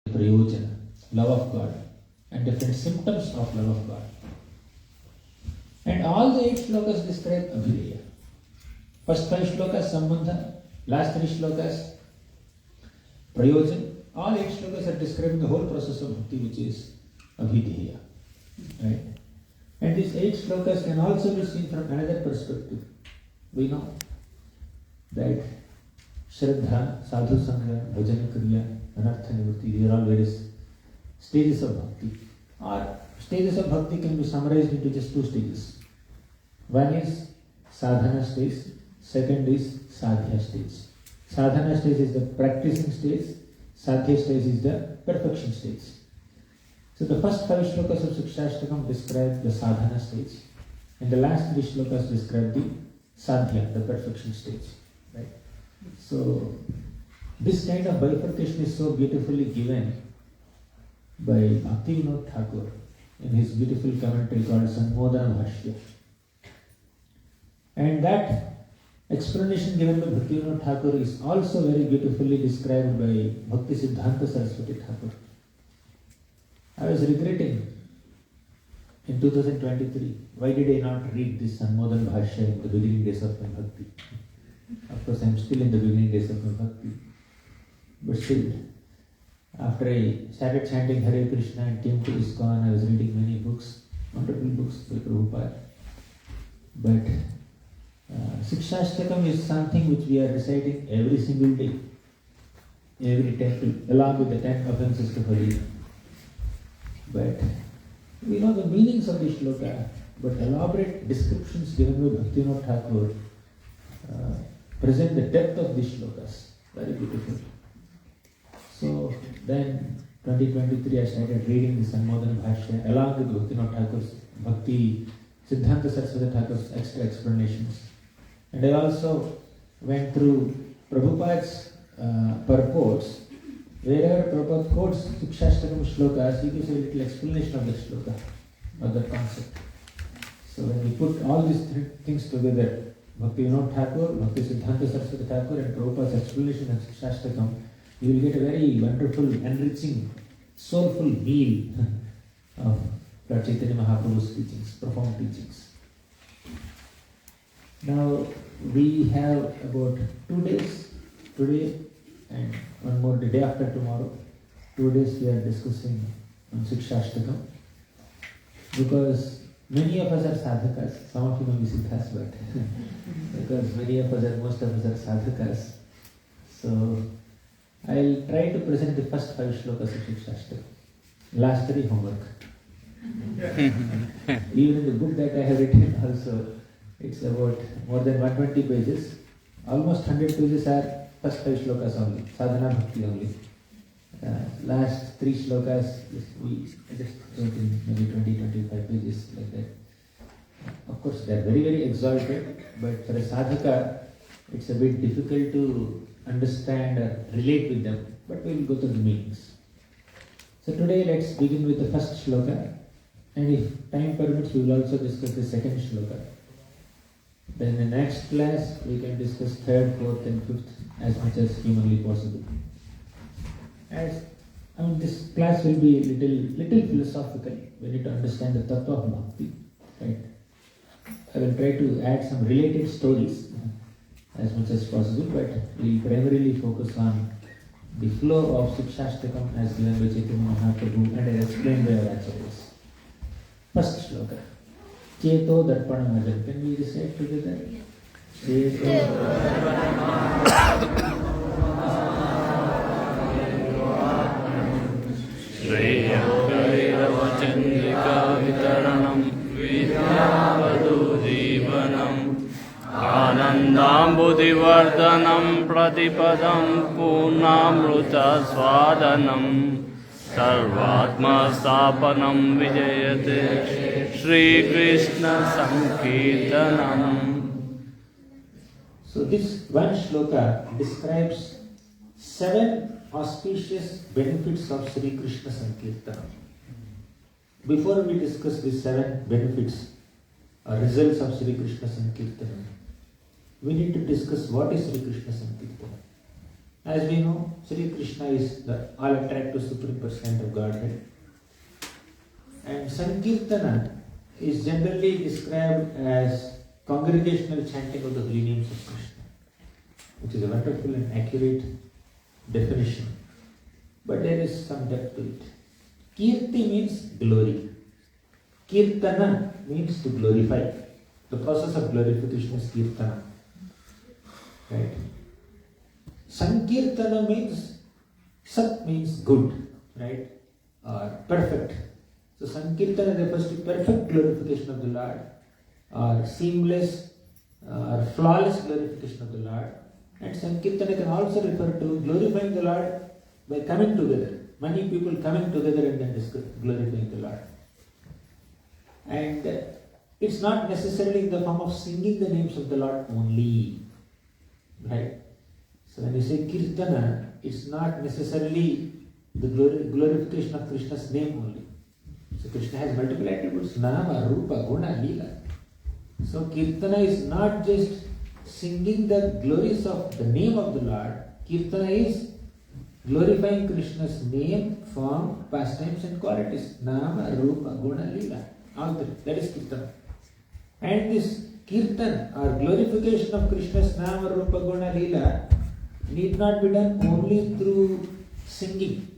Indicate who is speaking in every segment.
Speaker 1: prayojana, love of God, and different symptoms of love of God. And all the 8 shlokas describe Abhideya. First 5 shlokas Sambandha, last 3 shlokas Prayojan. All 8 shlokas are describing the whole process of bhakti, which is Abhideya. Right? And these 8 shlokas can also be seen from another perspective. We know that Shraddha, Sadhu Sangha, Bhajan Kriya, Anartha Nivritti, these are all various stages of bhakti. Or stages of bhakti can be summarized into just 2 stages. One is sadhana stage, second is sadhya stage. Sadhana stage is the practicing stage, sadhya stage is the perfection stage. So the first 5 shlokas of Shikshashtakam describe the sadhana stage, and the last 3 shlokas describe the sadhya, the perfection stage. Right? So this kind of bifurcation is so beautifully given by Bhakti Vinod Thakur in his beautiful commentary called Sanmodana Bhashya. And that explanation given by Bhakti Vinod Thakur is also very beautifully described by Bhakti Siddhanta Saraswati Thakur. I was regretting in 2023, why did I not read this Sanmodana Bhashya in the beginning days of my bhakti? Of course, I am still in the beginning days of my bhakti. But still, after I started chanting Hare Krishna and came to ISKCON, I was reading many books, wonderful books by Prabhupada. But Shikshashtakam is something which we are reciting every single day, every temple, along with the 10 offenses to Hari. But we know the meanings of the shloka, but elaborate descriptions given by Bhakti Vinod Thakur present the depth of these shlokas. Very beautiful. So then 2023 I started reading the Sanmodana Bhashya along with Bhakti Vinod Thakur's Bhakti Siddhanta Saraswati Thakur's extra explanations. And I also went through Prabhupada's purports. Wherever Prabhupada quotes Shikshashtakam shlokas, he gives a little explanation of the shloka, of the concept. So when we put all these 3 things together, Bhakti Vinod Thakur, Bhakti Siddhanta Saraswati Thakur and Prabhupada's explanation of Shikshashtakam, you will get a very wonderful, enriching, soulful meal of Lord Caitanya Mahaprabhu's teachings, profound teachings. Now we have about 2 days, today and one more day after tomorrow. 2 days we are discussing on Shikshashtakam, because many of us are sadhakas, some of you may be siddhas, but because many of us most of us are sadhakas. So I'll try to present the first 5 shlokas of Shikshashtakam. Last 3 homework. Even in the book that I have written also, it's about more than 120 pages. Almost 100 pages are first 5 shlokas only, sadhana bhakti only. Last 3 shlokas, I just wrote in maybe 20-25 pages like that. Of course, they are very, very exalted, but for a sadhaka, it's a bit difficult to understand or relate with them, but we will go through the meanings. So today let's begin with the first shloka, and if time permits, we will also discuss the second shloka. Then in the next class, we can discuss 3rd, 4th and 5th as much as humanly possible. This class will be little philosophical. We need to understand the tattva of bhakti. Right? I will try to add some related stories as much as possible, but we will primarily focus on the flow of Shikshashtakam as given by Caitanya Mahaprabhu and as explained by our acharyas. First shloka. Cheto Darpanam Ajan. Can we recite together?
Speaker 2: Chandrika Vitaranam Vidyavadu Jivanam Anandam Buddhivardhanam Pratipadam Purnamruta Swadanam Sarvatma Stapanam Vijayate Shri Krishna Sankirtanam.
Speaker 1: So this one shloka describes 7 auspicious benefits of Shri Krishna Sankirtanam. Before we discuss these 7 benefits or results of Shri Krishna Sankirtanam, we need to discuss what is Shri Krishna Sankirtanam. As we know, Sri Krishna is the all-attractive Supreme Personality of Godhead. And Sankirtana is generally described as congregational chanting of the holy names of Krishna, which is a wonderful and accurate definition. But there is some depth to it. Kirti means glory. Kirtana means to glorify. The process of glorification is Kirtana. Right? Sankirtana means, Sat means good, right? Or perfect. So Sankirtana refers to perfect glorification of the Lord, or seamless or flawless glorification of the Lord. And Sankirtana can also refer to glorifying the Lord by coming together. Many people coming together and then glorifying the Lord. And it's not necessarily in the form of singing the names of the Lord only. Right? So when you say Kirtana, it's not necessarily the glorification of Krishna's name only. So Krishna has multiple attributes, Nama, Rupa, Guna, Leela. So Kirtana is not just singing the glories of the name of the Lord. Kirtana is glorifying Krishna's name, form, pastimes and qualities. Nama, Rupa, Guna, Leela. All three. That is Kirtana. And this Kirtan or glorification of Krishna's Nama, Rupa, Guna, Leela need not be done only through singing.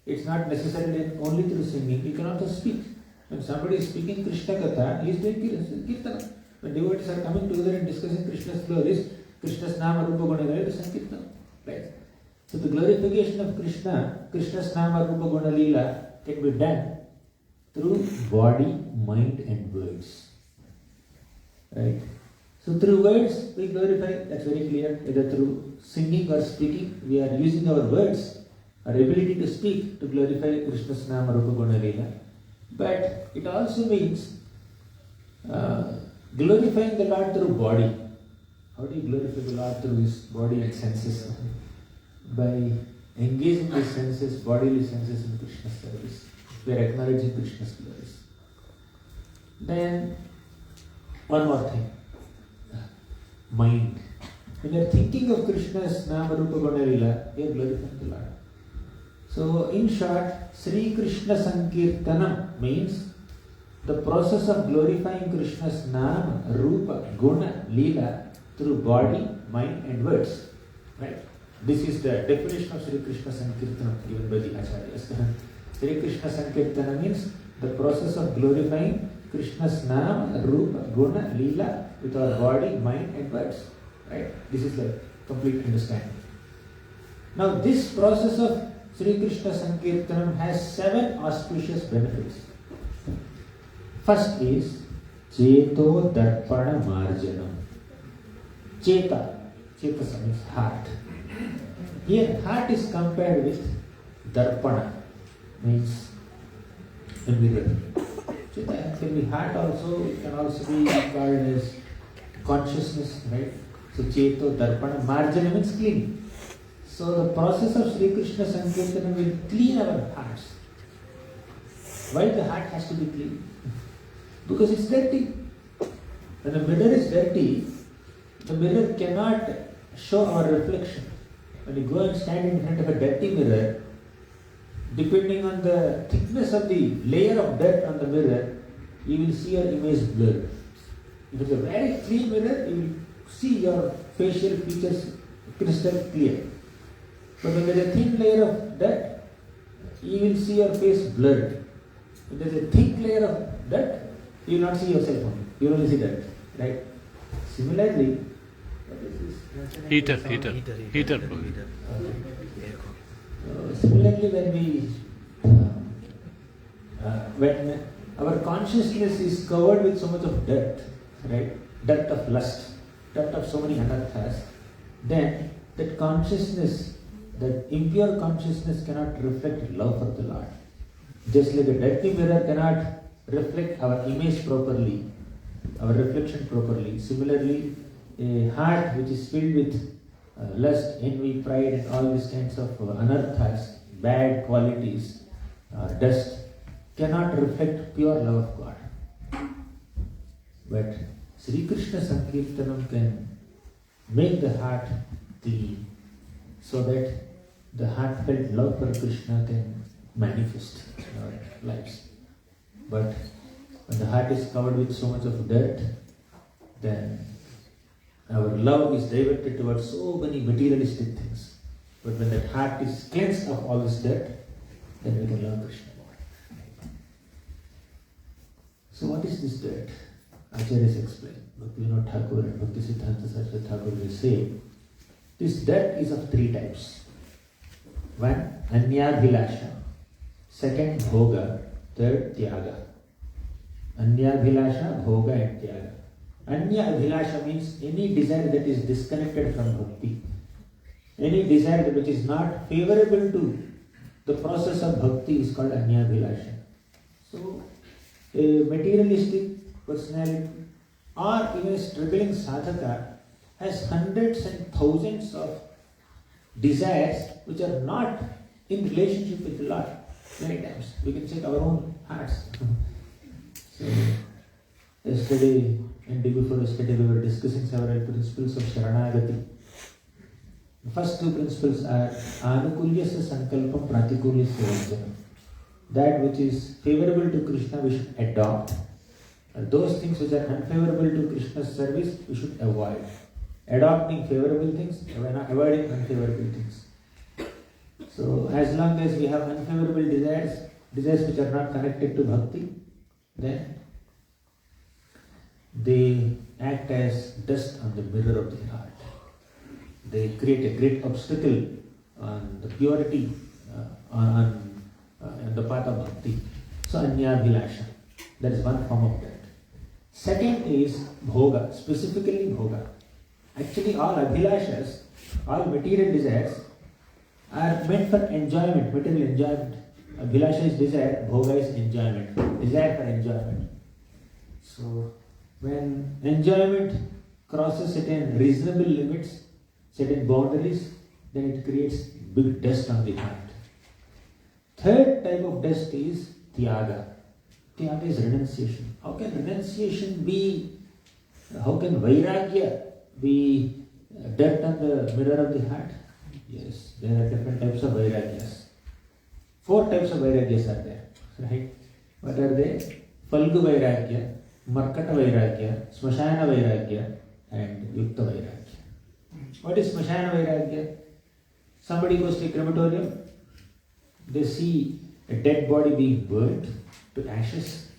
Speaker 1: It's not necessarily only through singing. You can also speak. When somebody is speaking Krishna Katha, he is doing Kirtana. When devotees are coming together and discussing Krishna's glories, Krishna's Nama, Rupa, Guna, Leela is Sankirtana. Right? So the glorification of Krishna, Krishna's Nama, Rupa, Guna, Leela can be done through body, mind and words. Right? So through words we glorify, that's very clear, either through singing or speaking, we are using our words, our ability to speak to glorify Krishna's Nama, Rupa, Guna, Leela. But it also means glorifying the Lord through body. How do you glorify the Lord through his body and senses? By engaging the senses, bodily senses in Krishna's service. We are acknowledging Krishna's glories. Then, one more thing. Mind. When you are thinking of Krishna's Nama, Rupa, Guna, Leela, you are glorifying the Lord. So, in short, Sri Krishna Sankirtanam means the process of glorifying Krishna's Nama, Rupa, Guna, Leela through body, mind and words. Right? This is the definition of Sri Krishna Sankirtanam given by the Acharyas. Sri Krishna Sankirtana means the process of glorifying Krishna's Nama, Rupa, Guna, Leela with our body, mind and words. Right? This is the complete understanding. Now this process of Sri Krishna Sankirtanam has 7 auspicious benefits. First is Cheto Darpana Marjanam. Chetasa means heart. Here heart is compared with Darpana, means a mirror. Cheta can be heart also, it can also be called as consciousness, right? So Cheto Darpana Marjana means cleaning. So the process of Sri Krishna Sankirtana will clean our hearts. Why the heart has to be clean? Because it's dirty. When a mirror is dirty, the mirror cannot show our reflection. When you go and stand in front of a dirty mirror, depending on the thickness of the layer of dirt on the mirror, you will see your image blurred. If it's a very clean mirror, you will see your facial features crystal clear. But when there is a thin layer of dirt, you will see your face blurred. When there is a thick layer of dirt, you will not see yourself only. You will only see dirt. Right? Similarly, what is this?
Speaker 2: Heater.
Speaker 1: Similarly, when our consciousness is covered with so much of dirt, right? Dirt of lust, dirt of so many anarthas, then that consciousness, that impure consciousness cannot reflect love for the Lord. Just like a dirty mirror cannot reflect our image properly, our reflection properly. Similarly, a heart which is filled with lust, envy, pride and all these kinds of anarthas, bad qualities, dust, cannot reflect pure love of God. But Sri Krishna Sankirtanam can make the heart clean, so that the heartfelt love for Krishna can manifest in our lives. But when the heart is covered with so much of dirt, then our love is diverted towards so many materialistic things. But when that heart is cleansed of all this dirt, then we can love Krishna more. So what is this dirt? Acharyas explain. Bhaktivinoda Thakur and Bhaktisiddhanta Saraswati Thakur will say, this dirt is of three types. One, Anyabhilasha. Second, Bhoga. Third, Tyaga. Anyabhilasha, Bhoga and Tyaga. Anyabhilasha means any desire that is disconnected from bhakti. Any desire which is not favorable to the process of bhakti is called Anyabhilasha. So, a materialistic personality or even a struggling sadhaka has hundreds and thousands of desires which are not in relationship with the Lord. Many times we can check our own hearts. So, yesterday and day before yesterday we were discussing several principles of Sharanagati. The first two principles are Anukulyasya Sankalpam Pratikulyasya Vajjana. That which is favorable to Krishna we should adopt. And those things which are unfavorable to Krishna's service we should avoid. Adopting favorable things, avoiding unfavorable things. So as long as we have unfavorable desires which are not connected to bhakti, then they act as dust on the mirror of the heart. They create a great obstacle on the purity, on the path of bhakti. So Anyabhilasha, that is one form of that. Second is Bhoga, specifically Bhoga. Actually all Abhilashas, all material desires are meant for enjoyment, material enjoyment. Abhilasha is desire, Bhoga is enjoyment, desire for enjoyment. So when enjoyment crosses certain reasonable limits, certain boundaries, then it creates big dust on the heart. Third type of dust is Tyaga. Tyaga is renunciation. How can renunciation be, how can Vairagya be dirt on the mirror of the heart? Yes, there are different types of Vairagyas. 4 types of Vairagyas are there, right? What are they? Falgu Vairagya, Markata Vairagya, Smashana Vairagya and Yukta Vairagya. What is Smashana Vairagya? Somebody goes to a crematorium, they see a dead body being burnt to ashes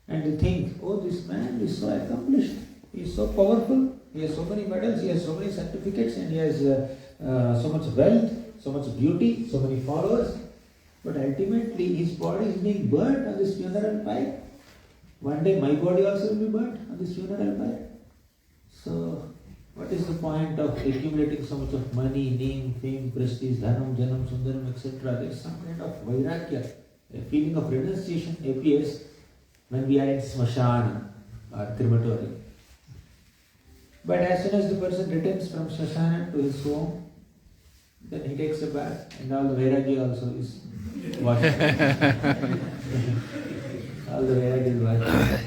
Speaker 1: and they think, oh, this man is so accomplished, he is so powerful, he has so many medals, he has so many certificates and he has so much wealth, so much beauty, so many followers, but ultimately his body is being burnt on this funeral pyre. One day my body also will be burnt on this funeral pyre. So what is the point of accumulating so much of money, name, fame, prestige, dhanam, janam, sundaram, etc.? There is some kind of vairagya, a feeling of renunciation appears when we are in smashana or crematorium. But as soon as the person returns from smashana to his home, then he takes a bath and all the vairagya also is washed. All the vairagya is washed.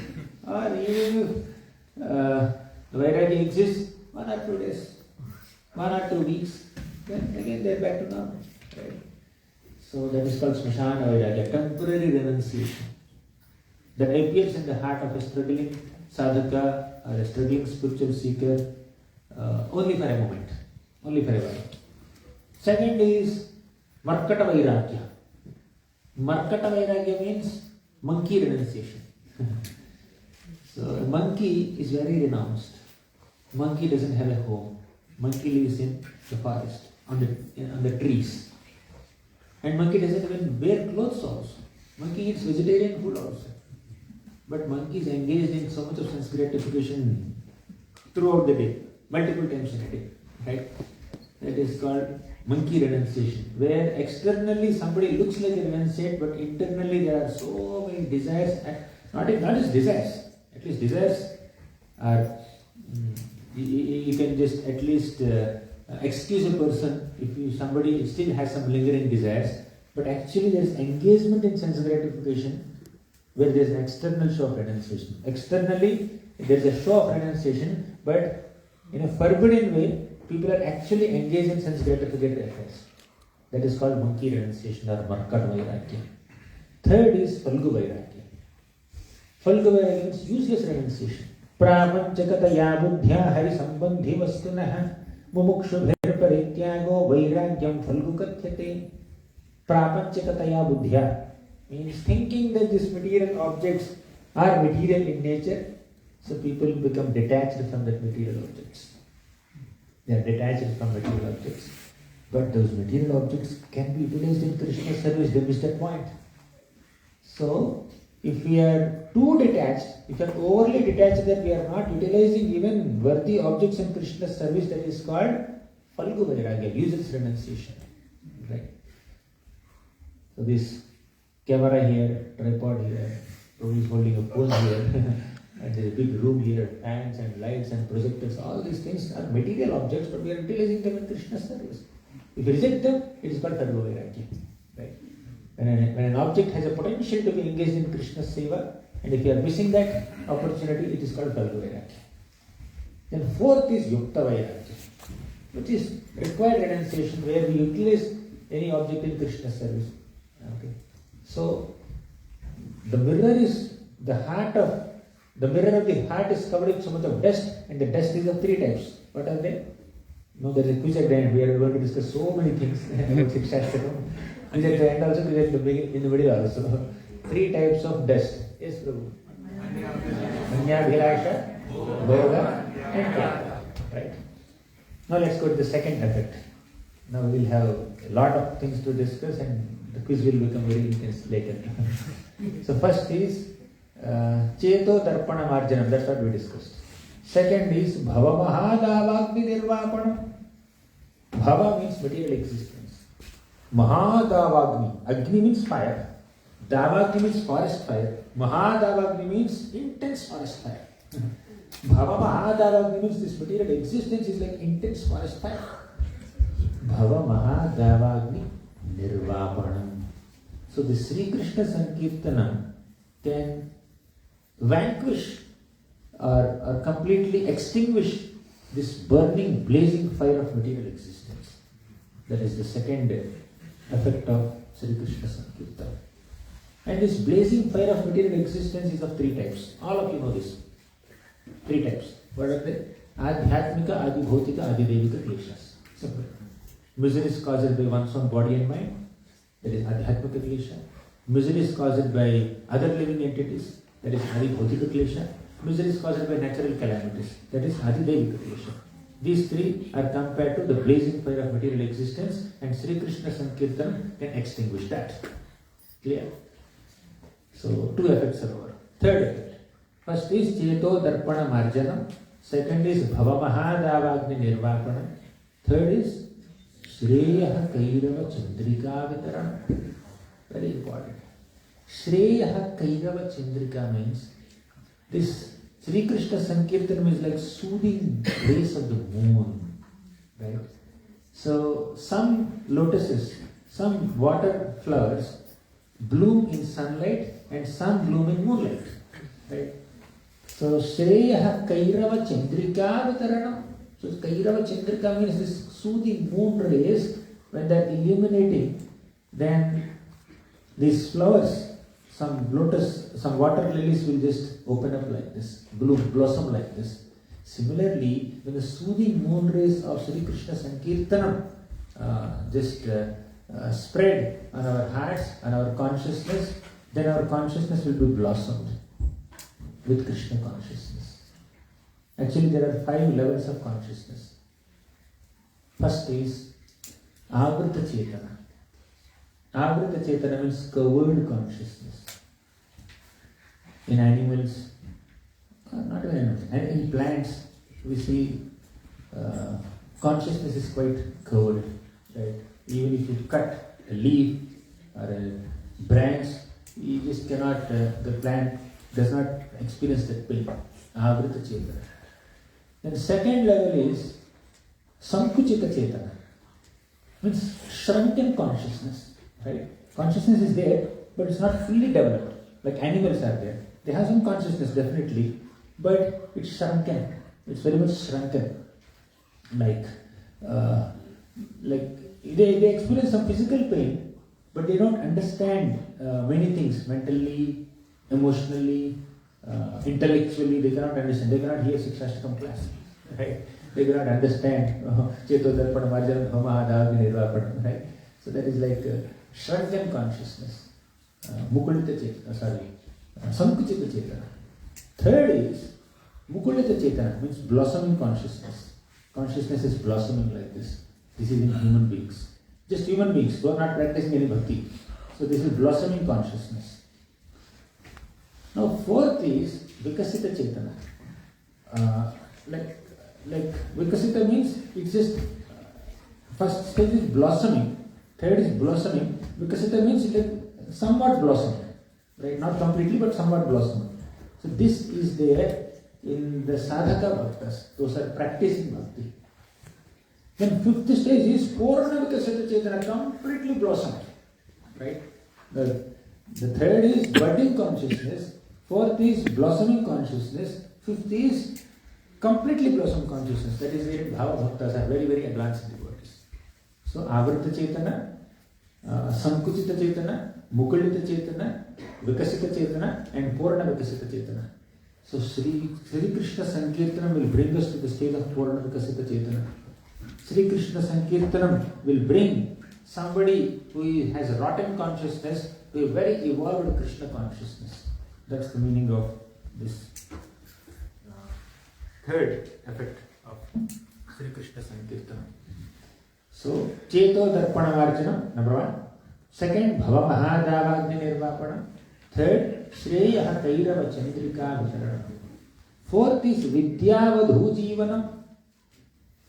Speaker 1: Or even if the vairagya exists, 1 or 2 days, 1 or 2 weeks, then again they are back to normal. Right? So that is called smashana vairagya, temporary renunciation. That appears in the heart of a struggling sadhaka or a struggling spiritual seeker only for a moment, only for a while. Second is Markata Vairagya. Markata Vairagya means monkey renunciation. So a monkey is very renounced. Monkey doesn't have a home. Monkey lives in the forest, on the trees. And monkey doesn't even wear clothes also. Monkey eats vegetarian food also. But monkey is engaged in so much of sense gratification throughout the day, multiple times in a day. Right? That is called monkey renunciation, where externally somebody looks like a renunciate, but internally there are so many desires, and not just desires, at least desires are, you can just at least excuse a person if somebody still has some lingering desires, but actually there is engagement in sense gratification where there is an external show of renunciation. Externally there is a show of renunciation, but in a forbidden way, people are actually engaged in sense gratificatory affairs. That is called monkey renunciation or markad vairagya. Third is Falgu vairagya. Falgu vairagya means useless renunciation. Prapanchakataya buddhya hari sambandhi vastunah mumukshubhir parityago vairagyam falgu kathyate. Prapanchakataya buddhya means thinking that these material objects are material in nature, so people become detached from that material objects. They are detached from material objects. But those material objects can be utilized in Krishna's service. They miss that point. So, if we are too detached, if we are overly detached that we are not utilizing even worthy objects in Krishna's service, that is called Falgu Vairagya, useless renunciation. Right? So this camera here, tripod here, Prabhu is holding a phone here, and there is a big room here, fans and lights and projectors, all these things are material objects, but we are utilizing them in Krishna's service. If we reject them, it is called Falgu Vairagya. Right? When an object has a potential to be engaged in Krishna's seva, and if you are missing that opportunity, it is called Falgu Vairagya. Then fourth is Yukta Vairagya, which is required renunciation where we utilize any object in Krishna's service. Okay. So the mirror of the heart is covered with so much of dust, and the dust is of three types. What are they? No, there is a quiz at the end. We are going to discuss so many things about Shikshashtakam. Quiz at the end also, quiz at the beginning, in the middle also. Three types of dust. Yes, Prabhu. Manyabhilasha, Bhoga, and Tyaka. Right. Now let's go to the second effect. Now we will have a lot of things to discuss, and the quiz will become very intense later. So first is Cheto Darpana Marjanam. That's what we discussed. Second is Bhava Mahadavagni Nirvapanam. Bhava means material existence. Mahadavagni. Agni means fire. Davagni means forest fire. Mahadavagni means intense forest fire. Bhava Mahadavagni means this material existence is like intense forest fire. Bhava Mahadavagni Nirvapanam. So the Sri Krishna Sankirtanam can vanquish or completely extinguish this burning, blazing fire of material existence. That is the second effect of Sri Krishna Sankirtan. And this blazing fire of material existence is of three types. All of you know this. Three types. What are they? Adhyatmika, Adibhotika, Adidevika kleshas. Simple. Misery is caused by one's own body and mind. That is Adhyatmika klesha. Misery is caused by other living entities. That is Adibhotika klesha. Misery is caused by natural calamities. That is Adidevika klesha. These three are compared to the blazing fire of material existence, and Sri Krishna Sankirtan can extinguish that. Clear? So, two effects are over. Third effect. First is Cheto Darpana Marjanam. Second is Bhava Mahadavagni Nirvapanam. Third is Shreya Kairava Chandrika Vitaranam. Very important. Shreya Kairava Chandrika means this Sri Krishna Sankirtanam is like soothing rays of the moon. Right? So some lotuses, some water flowers bloom in sunlight and some bloom in moonlight. Right? So Shreya Kairava Chandrika Vitaranam. So Kairava Chandrika means this soothing moon rays, when they are illuminating, then these flowers, some lotus, some water lilies will just open up like this, bloom, blossom like this. Similarly, when the soothing moon rays of Sri Krishna Sankirtanam spread on our hearts and our consciousness, then our consciousness will be blossomed with Krishna consciousness. Actually, there are 5 levels of consciousness. First is Avrita Chetana. Avrita Chetana means covered consciousness. In animals, not even animals, and in plants, we see consciousness is quite covered. Right? Even if you cut a leaf or a branch, you just cannot, the plant does not experience that pain. Avrita Chetana. Then second level is Sankuchita Chetana. Means shrunken consciousness. Right? Consciousness is there, but it's not fully developed. Like animals are there. They have some consciousness, definitely, but it's shrunken. It's very much shrunken. Like like they experience some physical pain, but they don't understand many things mentally, emotionally, intellectually. They cannot understand. They cannot hear Shikshashtakam class, right? They cannot understand Cheto Darpana Marjana Bhamahadavagni Nirvapanam, right? So that is like shrunken consciousness, Mukulita Chetana, Sankuchita Chetana. Third is Mukulita Chetana, means blossoming consciousness. Consciousness is blossoming like this. This is in human beings. Just human beings who are not practicing any bhakti. So this is blossoming consciousness. Now fourth is Vikasita Chetana. Like Vikasita means it's just first stage is blossoming, third is blossoming. Vikasita means it's like somewhat blossoming, right? Not completely, but somewhat blossoming. So this is there in the sadhaka bhaktas. Those are practicing bhakti. Then fifth stage is Purna Vikasita Chetana, completely blossomed, right? The third is budding consciousness, fourth is blossoming consciousness, fifth is completely blossom consciousness. That is where Bhava Bhaktas are very, very advanced devotees. So Avrita Chetana, Sankuchita Chetana, Mukulita Chetana, Vikasita Chetana, and Purna Vikasita Chetana. So Sri Krishna Sankirtanam will bring us to the stage of Purna Vikasita Chetana. Sri Krishna Sankirtanam will bring somebody who has a rotten consciousness to a very evolved Krishna consciousness. That's the meaning of this third effect of Sri Krishna Sankirtanam. So, Cheto Darpana Varjanam, number one. Second, Bhava Mahadavagni Nirvapanam. Third, Shreya Kairava Chandrika Vitaranam. Fourth is Vidyavadhu Jivanam.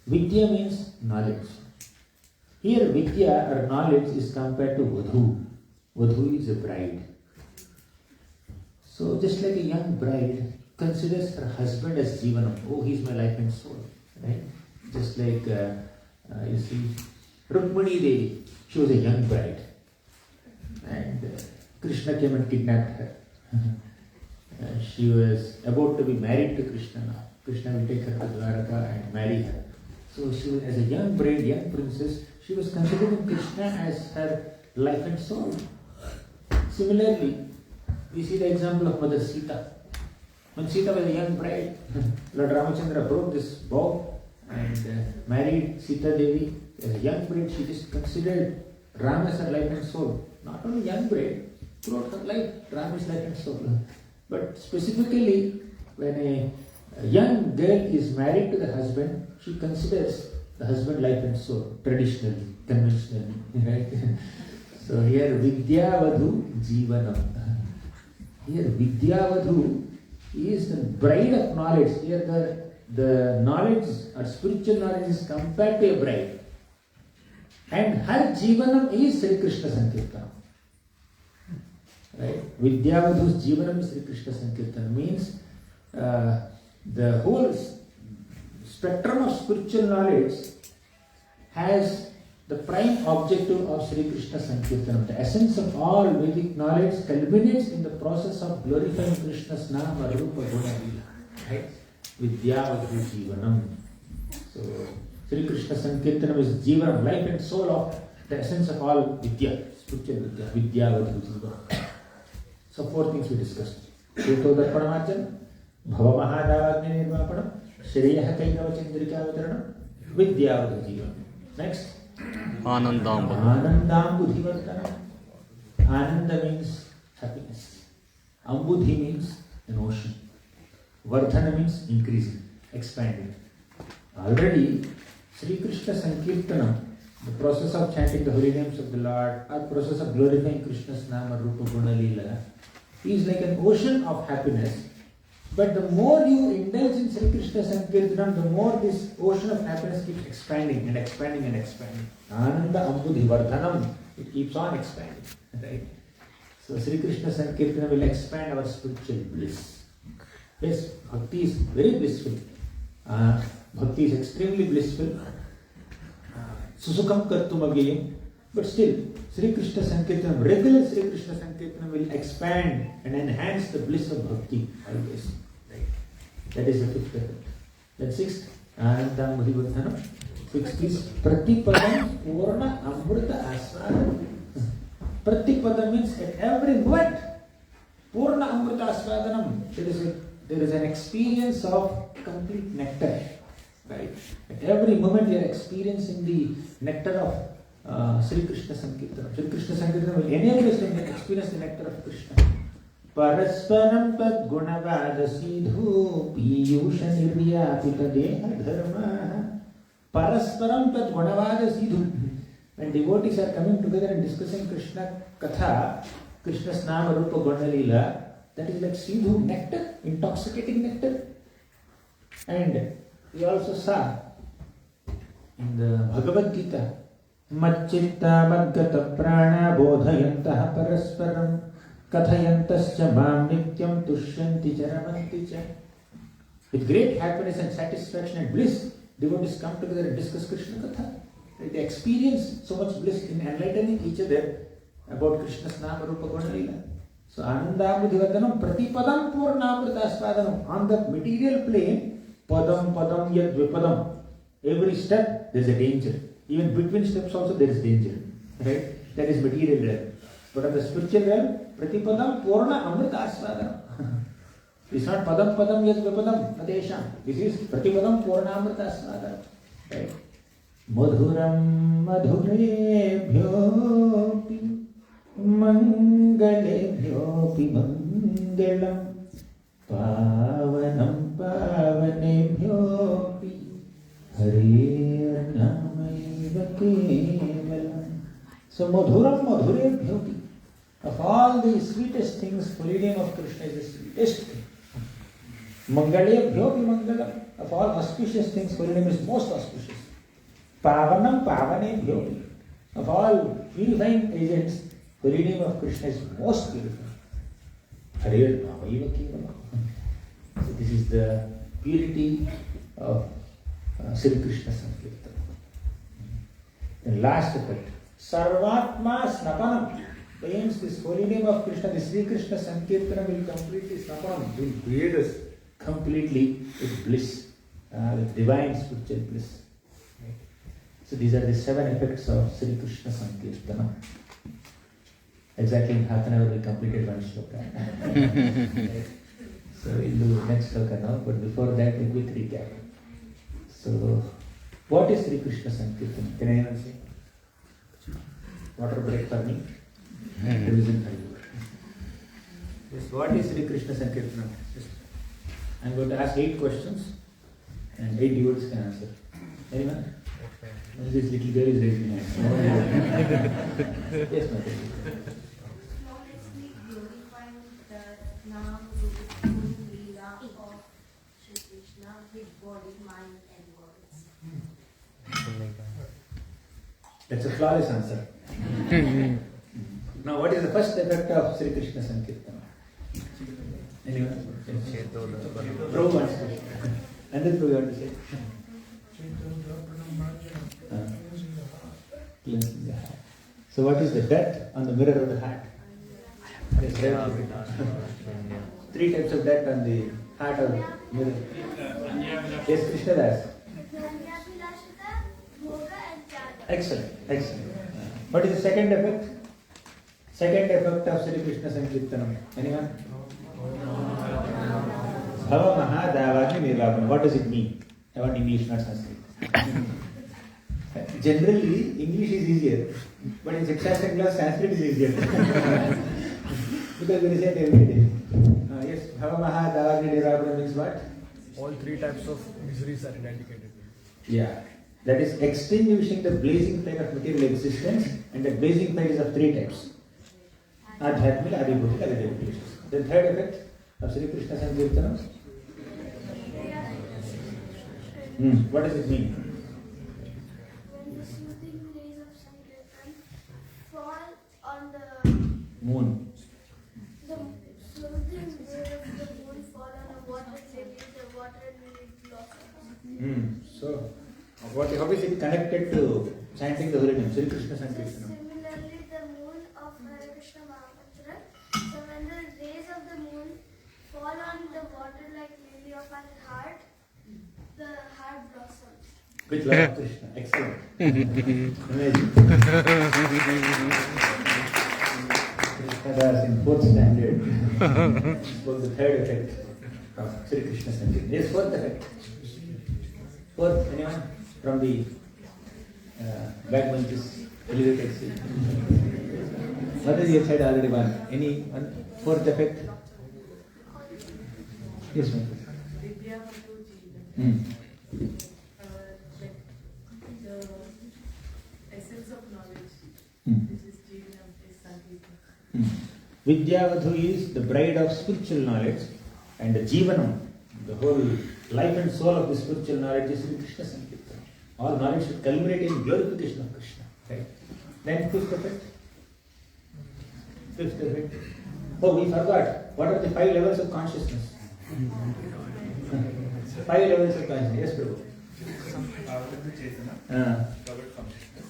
Speaker 1: Vidya means knowledge. Here, Vidya or knowledge is compared to Vadhu. Vadhu is a bride. So, just like a young bride considers her husband as Jivanam. Oh, he's my life and soul. Right? Just like, you see, Rukmani Devi, she was a young bride. And Krishna came and kidnapped her. She was about to be married to Krishna now. Krishna will take her to Dwaraka and marry her. So she was, as a young bride, young princess, she was considering Krishna as her life and soul. Similarly, we see the example of Mother Sita. When Sita was a young bride, Lord Ramachandra broke this vow and married Sita Devi. As a young bride, she just considered Ram as her life and soul. Not only young bride, throughout her life, Ram is life and soul. But specifically, when a young girl is married to the husband, she considers the husband life and soul, traditionally, conventionally, right? So here, Vidyavadhu Jivanam. Here, Vidyavadhu is the bride of knowledge. Here, the knowledge or spiritual knowledge is compared to a bride. And her Jivanam is Sri Krishna Sankirtanam. Right? Vidyavadhu's Jivanam is Sri Krishna Sankirtanam. Means the whole spectrum of spiritual knowledge has the prime objective of Sri Krishna Sankirtanam. The essence of all Vedic knowledge culminates in the process of glorifying Krishna's Nama, Rupa, Guna, Lila. Right? Vidyavadhu Jivanam. So, Sri Krishna Sankirtanam is Jivanam, life and soul of the essence of all Vidya, spiritual Vidya, Vidyavadhu Jivanam. So, four things we discussed. Cheto Darpanamarjan, Bhava Mahadavagni Nirvapanam, Shreya Kairava Chandrika Vitaranam, Vidyavadhu Jivanam. Next. Anandambudhivartanam. Ananda means happiness. Ambudhi means an ocean. Vardhana means increasing, expanding. Already, Sri Krishna Sankirtanam, the process of chanting the holy names of the Lord, or process of glorifying Krishna's Nama, Rupa, Guna, Lila, is like an ocean of happiness. But the more you indulge in Sri Krishna Sankirtanam, the more this ocean of happiness keeps expanding and expanding and expanding. Ananda Ambudhi Vardhanam, it keeps on expanding. Right? So Sri Krishna Sankirtanam will expand our spiritual bliss. Yes, Bhakti is very blissful. Bhakti is extremely blissful. Susukam kartum agayam. But still, Sri Krishna Sankirtanam, regular Sri Krishna Sankirtanam will expand and enhance the bliss of Bhakti always. Right? That is the fifth effect. Then sixth, Anandam Mudhivardhanam. Fix this. Pratipadam Purna Amrita Aswadam. Pratipada means at every moment. Purna Amrita Aswadanam. There is an experience of complete nectar. Right? At every moment you are experiencing the nectar of Sri Krishna Sankirtanam. Sri Krishna Sankirtanam will enable us to experience the nectar of Krishna. Parasparam tad gunavada sidhu piyusha niryapita deha dharma. Parasparam tad gunavada sidhu. When devotees are coming together and discussing Krishna Katha, Krishna's Nama Rupa Guna Leela, that is like sidhu, nectar, intoxicating nectar. And we also saw in the Bhagavad Gita, Macchitta Madgata Prana Bodhayantaha Parasparam Kathayantascha Mam Nityam Tushyanti Charamanti Cha. With great happiness and satisfaction and bliss, devotees come together and discuss Krishna Katha. They experience so much bliss in enlightening each other about Krishna's Nama Rupa Guna Leela. So Anandamudhivardanam Pratipadam Purnamritasvadanam. On the material plane, Padam Padam Yad Vipadam. Every step there is a danger. Even between steps also there is danger. Right? That is material realm. But on the spiritual realm, Pratipadam Purna Amritasvadanam. It's not Padam Padam Yad Vipadam Adesham. This is Pratipadam Purna Amritasvadanam. Right? Madhuram madhurebhyopi mangalebhyopi mangalam pavanam pavanebhyopi harirnamaiva kevalam. So madhuram madhurebhyopi. Of all the sweetest things, holy name of Krishna is the sweetest thing. Mangalebhyopi mangalam. Of all auspicious things, holy name is most auspicious. Pavanam pavanebhyopi. Of all purifying agents, the name of Krishna is most purifying. Harir Namaiva Kevalam. So this is the purity of Sri Krishna Sankirtan. The last effect, Sarvatma Snapanam. Means this holy name of Krishna, the Sri Krishna Sankirtan will completely snapanam, will create us completely with bliss, with divine spiritual bliss. So these are the 7 effects of Sri Krishna Sankirtana. Exactly in half an hour we completed one shloka. So we'll do next shloka now, but before that a quick recap. So what is Sri Krishna Sankirtana? Can anyone say? Water break for me. Revision for you. Yes, what is Sri Krishna Sankirtana? I'm going to ask 8 questions and 8 devotees can answer. Anyone? This little girl is raising her hand. Yes, ma'am.
Speaker 3: Flawlessly glorifying the Nam Rupa Leela of Shri Krishna with body, mind, and words.
Speaker 1: That's a flawless answer. Now, what is the first effect of Sri Krishna Sankirtana? Anyone? Prabhu wants to. And then Prabhu you want to say? Cleansing the heart. So what is the dirt on the mirror of the heart? Yes, 3 types of dirt on the heart of the mirror. Yes, Krishna Das. Excellent, excellent. What is the second effect? Second effect of Sri Krishna Sankirtanam. Anyone? Bhava Maha Davagni Nirvapana. What does it mean? I want English, not Sanskrit. Generally, English is easier, but in Shikshashtakam class, Sanskrit is easier. Because we recite every day. Yes, Bhava Maha Davagni Nirvapana means what?
Speaker 4: All 3 types of miseries are indicated.
Speaker 1: Yeah. That is extinguishing the blazing flame of material existence, and that blazing flame is of 3 types. Adhyatmika, Adibhutika, Adibhutika. The third effect of Sri Krishna Sankirtanam. What does it mean?
Speaker 3: When the soothing rays of Sankirtan fall on the
Speaker 1: Moon.
Speaker 3: The soothing rays of the moon fall on the water lily, the water lily blossoms.
Speaker 1: So, how is it connected to chanting the holy name, Sri Krishna Sankirtanam?
Speaker 3: Similarly, the moon of Hare Krishna Mahaprabhu. So when the rays of the moon fall on the water like lily of our heart, the heart blossoms.
Speaker 1: With love of Krishna. Excellent. Amazing. Krishnadas in 4th standard spoke the 3rd effect of Sri Krishna Sankirtan. Yes, 4th effect. 4th, anyone? From the back benches, elevated seat. What is your side already one? Any one? 4th effect? Yes, ma'am.
Speaker 5: Like the essence of knowledge, which is Jivanam, is Sankirtan.
Speaker 1: Vidyavadhu is the bride of spiritual knowledge, and the Jivanam, the whole life and soul of the spiritual knowledge is in Krishna Sankirtan. All knowledge should culminate in glorification of Krishna. Right? Then 5th effect. 5th effect. Oh, we forgot. What are the 5 levels of consciousness? 5 levels of consciousness. Yes, Prabhu.
Speaker 6: Covered consciousness.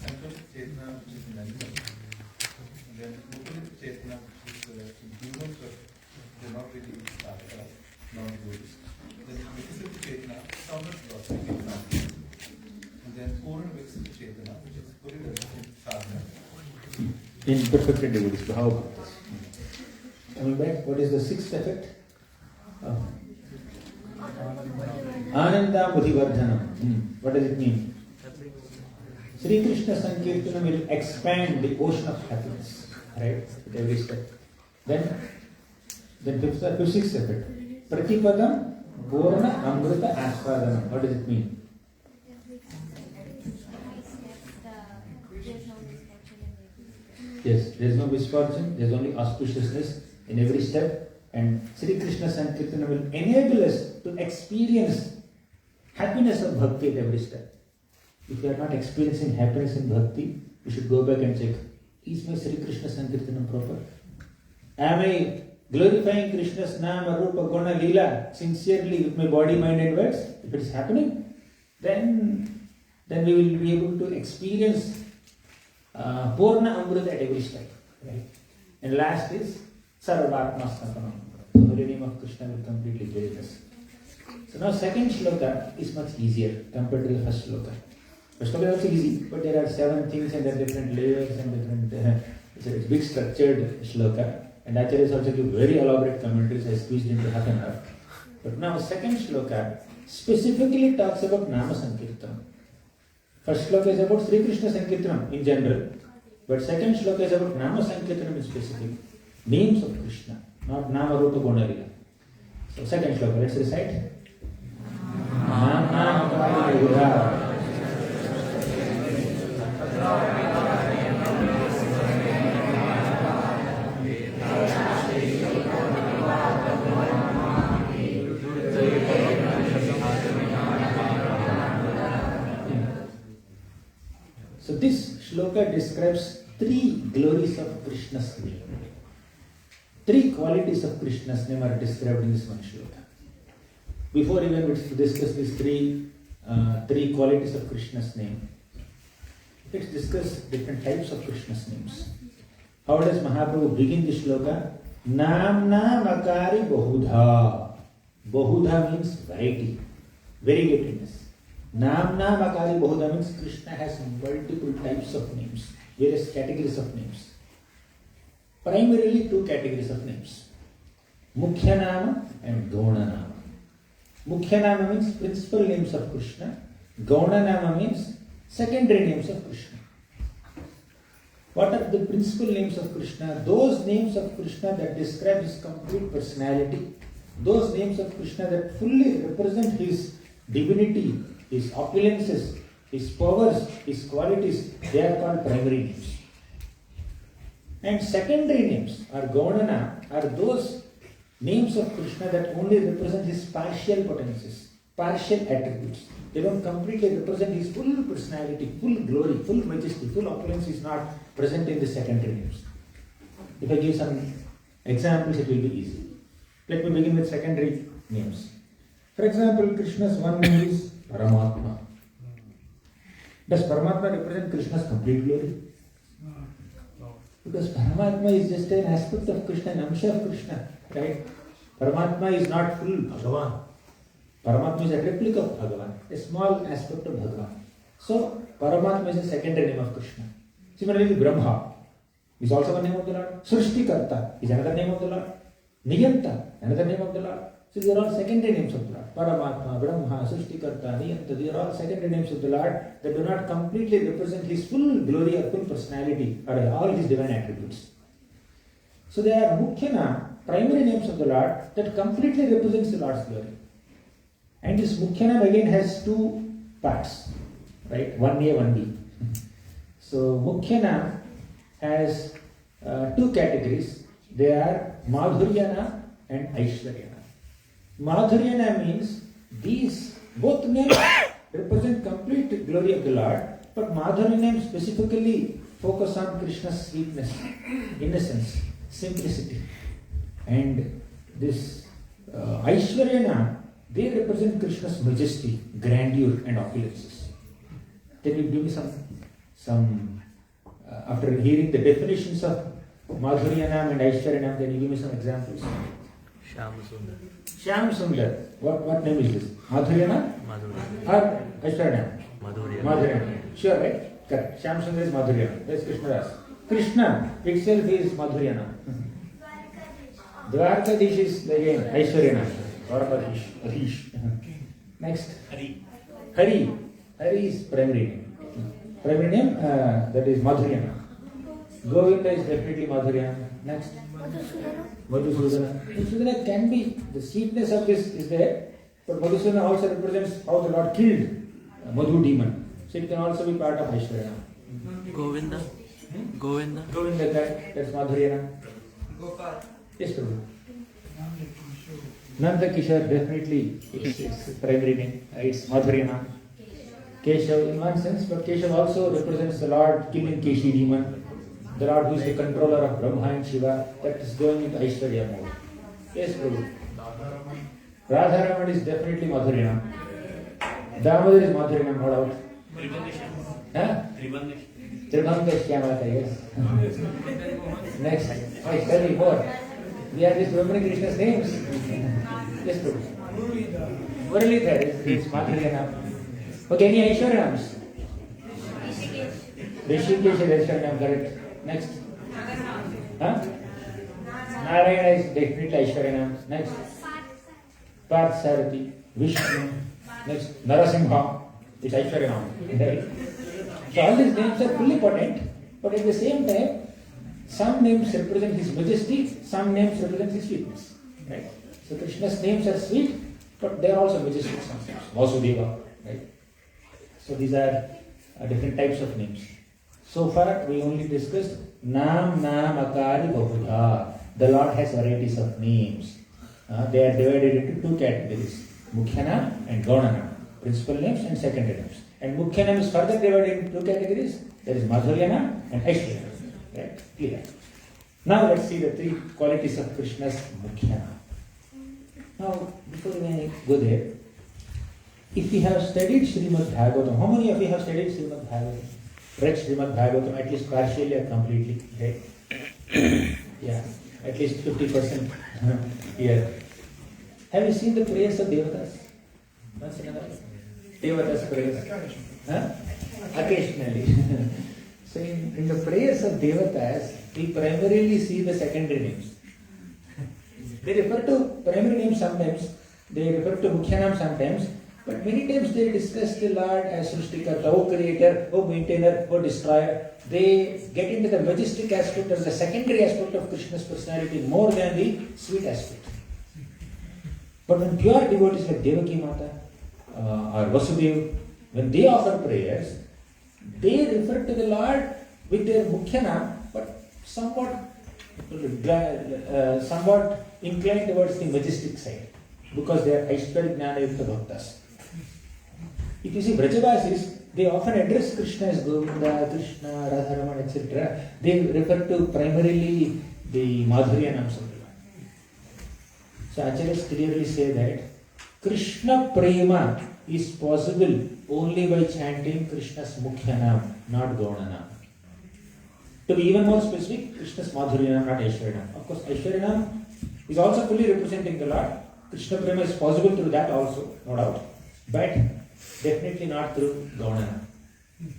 Speaker 6: Central Chetana, which is mental. Then Uprit Chetana, which is humans, but they're not really non-Buddhist. Then Viksit Chetana, somewhat philosophy. And then Purna Viksit Chetana, which is Purna Sadhana.
Speaker 1: In perfected devotees, how about this? Coming back, what is the 6th effect? Ananda Buddhivardhanam. What does it mean? Sri Krishna Sankirtanam will expand the ocean of happiness, right? At every step. Then 5th, 6th effect. Pratipadam Purna Amrita Aswadanam. What does it mean? Yes, there is no misfortune, there is only auspiciousness in every step, and Sri Krishna Sankirtana will enable us to experience happiness of bhakti at every step. If you are not experiencing happiness in bhakti, you should go back and check, is my Sri Krishna Sankirtana proper? Am I glorifying Krishna's Nama, Rupa, Guna, Leela sincerely with my body, mind and words? If it is happening, then we will be able to experience Purna Amrita at every step. Right? And last is Sarvatma Sthapanam. The holy name of Krishna will completely guide us. So now second shloka is much easier compared to the first shloka. First shloka is also easy, but there are 7 things and there are different layers and different, it's a big structured shloka. And Acharyas also give very elaborate commentaries. I squeezed into half an hour. But now second shloka specifically talks about Nama Sankirtanam. First shloka is about Sri Krishna Sankirtanam in general, but second shloka is about Nama Sankirtanam in specific. Names of Krishna, not Nama Rupa Guna Leela. So second shloka, let's recite. Nama Kali So this shloka describes 3 glories of Krishna's name. 3 qualities of Krishna's name are described in this one shloka. Before even we discuss these 3 qualities of Krishna's name, let's discuss different types of Krishna's names. How does Mahaprabhu begin this shloka? Namna Makari Bahudha. Bahudha means variety, variegatedness. Namna Makari Bahudha means Krishna has multiple types of names, various categories of names. Primarily 2 categories of names. Mukhya Nama and Gauna Nama. Mukhya Nama means principal names of Krishna. Gauna Nama means secondary names of Krishna. What are the principal names of Krishna? Those names of Krishna that describe his complete personality. Those names of Krishna that fully represent his divinity, his opulences, his powers, his qualities, they are called primary names. And secondary names, or Gaunana, are those names of Krishna that only represent his partial potencies, partial attributes. They don't completely represent his full personality, full glory, full majesty, full opulence is not present in the secondary names. If I give some examples, it will be easy. Let me begin with secondary names. For example, Krishna's one name is Paramatma. Does Paramatma represent Krishna's complete glory? Because Paramatma is just an aspect of Krishna, an amsha of Krishna, right? Paramatma is not full Bhagavan. Paramatma is a replica of Bhagavan, a small aspect of Bhagavan. So, Paramatma is a secondary name of Krishna. Similarly, Brahma is also one name of the Lord. Srishtikarta is another name of the Lord. Niyanta, another name of the Lord. So, these are all secondary names of the Lord. Paramatma, Brahma, Srishtikarta, Niyanta, these are all secondary names of the Lord that do not completely represent His full glory or full personality or all His divine attributes. So, they are Mukhyana, primary names of the Lord that completely represents the Lord's glory. And this Mukhyana again has two parts, right? 1A, 1B. So Mukhyana has two categories. They are Madhuryana and Aishwaryana. Madhuryana means these both names represent complete glory of the Lord, but Madhurya names specifically focus on Krishna's sweetness, innocence, simplicity. And this Aishwaryana, they represent Krishna's majesty, grandeur and opulences. Can you give me some after hearing the definitions of Madhuryanam and Aishwaryanam, can you give me some examples? Shyam Sundar. What name is this? Madhuryanam? Madhuryanam. Or Aishwaryanam? Madhuryanam. Sure, right? Correct. Shyam Sundar is Madhuryanam. That's Krishnadas. Krishna itself is Madhuryanam. Dwarkadish is again Aishwaryanam. Dwarkadish. Next. Hari. Hari is primary name. Primary name, that is Madhuryanam. Govinda is definitely Madhuryanam. Next. Madhusudana. Madhusudana can be, the sweetness of this is there, but Madhusudana also represents how the Lord killed Madhu demon. So it can also be part of Aishwaryanam.
Speaker 2: Govinda. Govinda.
Speaker 1: Govinda, that's Madhuryanam. Gopal. Yes, Prabhu. Nanda Kishore, definitely it's primary name. It's Madhuryanam. Keshav in one sense, but Keshav also represents the Lord killing Keshi demon, the Lord who is the controller of Brahma and Shiva, that is going into Aishwarya mode. Yes, Prabhu. Radharaman is definitely Madhuryanam. Damodar is Madhuryanam, no doubt. Tribhanga Shyamata, yes. Next, I tell you more. We are just remembering Krishna's names. Yes, Prabhu. Muralidhar is Madhuryanam. Okay, any Aishwaryanams? Rishikesh is Aishwaryanam, correct. Next. Narayana is definitely Aishwaryanam. Next. Parthasarathi, Vishnu. Next. Narasimha is Aishwaryanam. Right? So all these names are fully potent, but at the same time, some names represent His majesty, some names represent His sweetness. Right? So Krishna's names are sweet, but they are also majestic sometimes. Vasudeva. Right? So these are different types of names. So far we only discussed Nam, Akari, Bahudha. The Lord has varieties of names. They are divided into two categories. Mukhyana and Gauranga. Principal names and secondary names. And Mukhyana is further divided into two categories. There is Madhuryana and Aishwaryanam. Right? Clear. Now let's see the three qualities of Krishna's Mukhyana. Now, before we go there, if we have studied Srimad Bhagavatam, how many of you have studied Srimad Bhagavatam? Read Srimad Bhagavatam at least partially or completely, right? Yeah, at least 50% here. Have you seen the prayers of Devatas? Once in a while? Devatas prayers? Occasionally. So in the prayers of Devatas, we primarily see the secondary names. They refer to primary names sometimes, they refer to Mukhyanam sometimes, but many times they discuss the Lord as Srishtikarta, O Creator, O Maintainer, O Destroyer. They get into the majestic aspect or the secondary aspect of Krishna's personality more than the sweet aspect. But when pure devotees like Devaki Mata or Vasudeva, when they offer prayers, they refer to the Lord with their Mukhyana, but somewhat inclined towards the majestic side, because they are Aishwarya Jnana Yukta Bhaktas. If you see Vrajavasis, they often address Krishna as Govinda, Krishna, Radharaman, etc. They refer to primarily the Madhuryanams of the Lord. So Acharyas clearly say that Krishna Prema is possible only by chanting Krishna's Mukhyanam, not Gaunanam. To be even more specific, Krishna's Madhuryanam, not Aishwaryanam. Of course, Aishwaryanam is also fully representing the Lord, Krishna Prema is possible through that also, no doubt. But definitely not through Gauranga.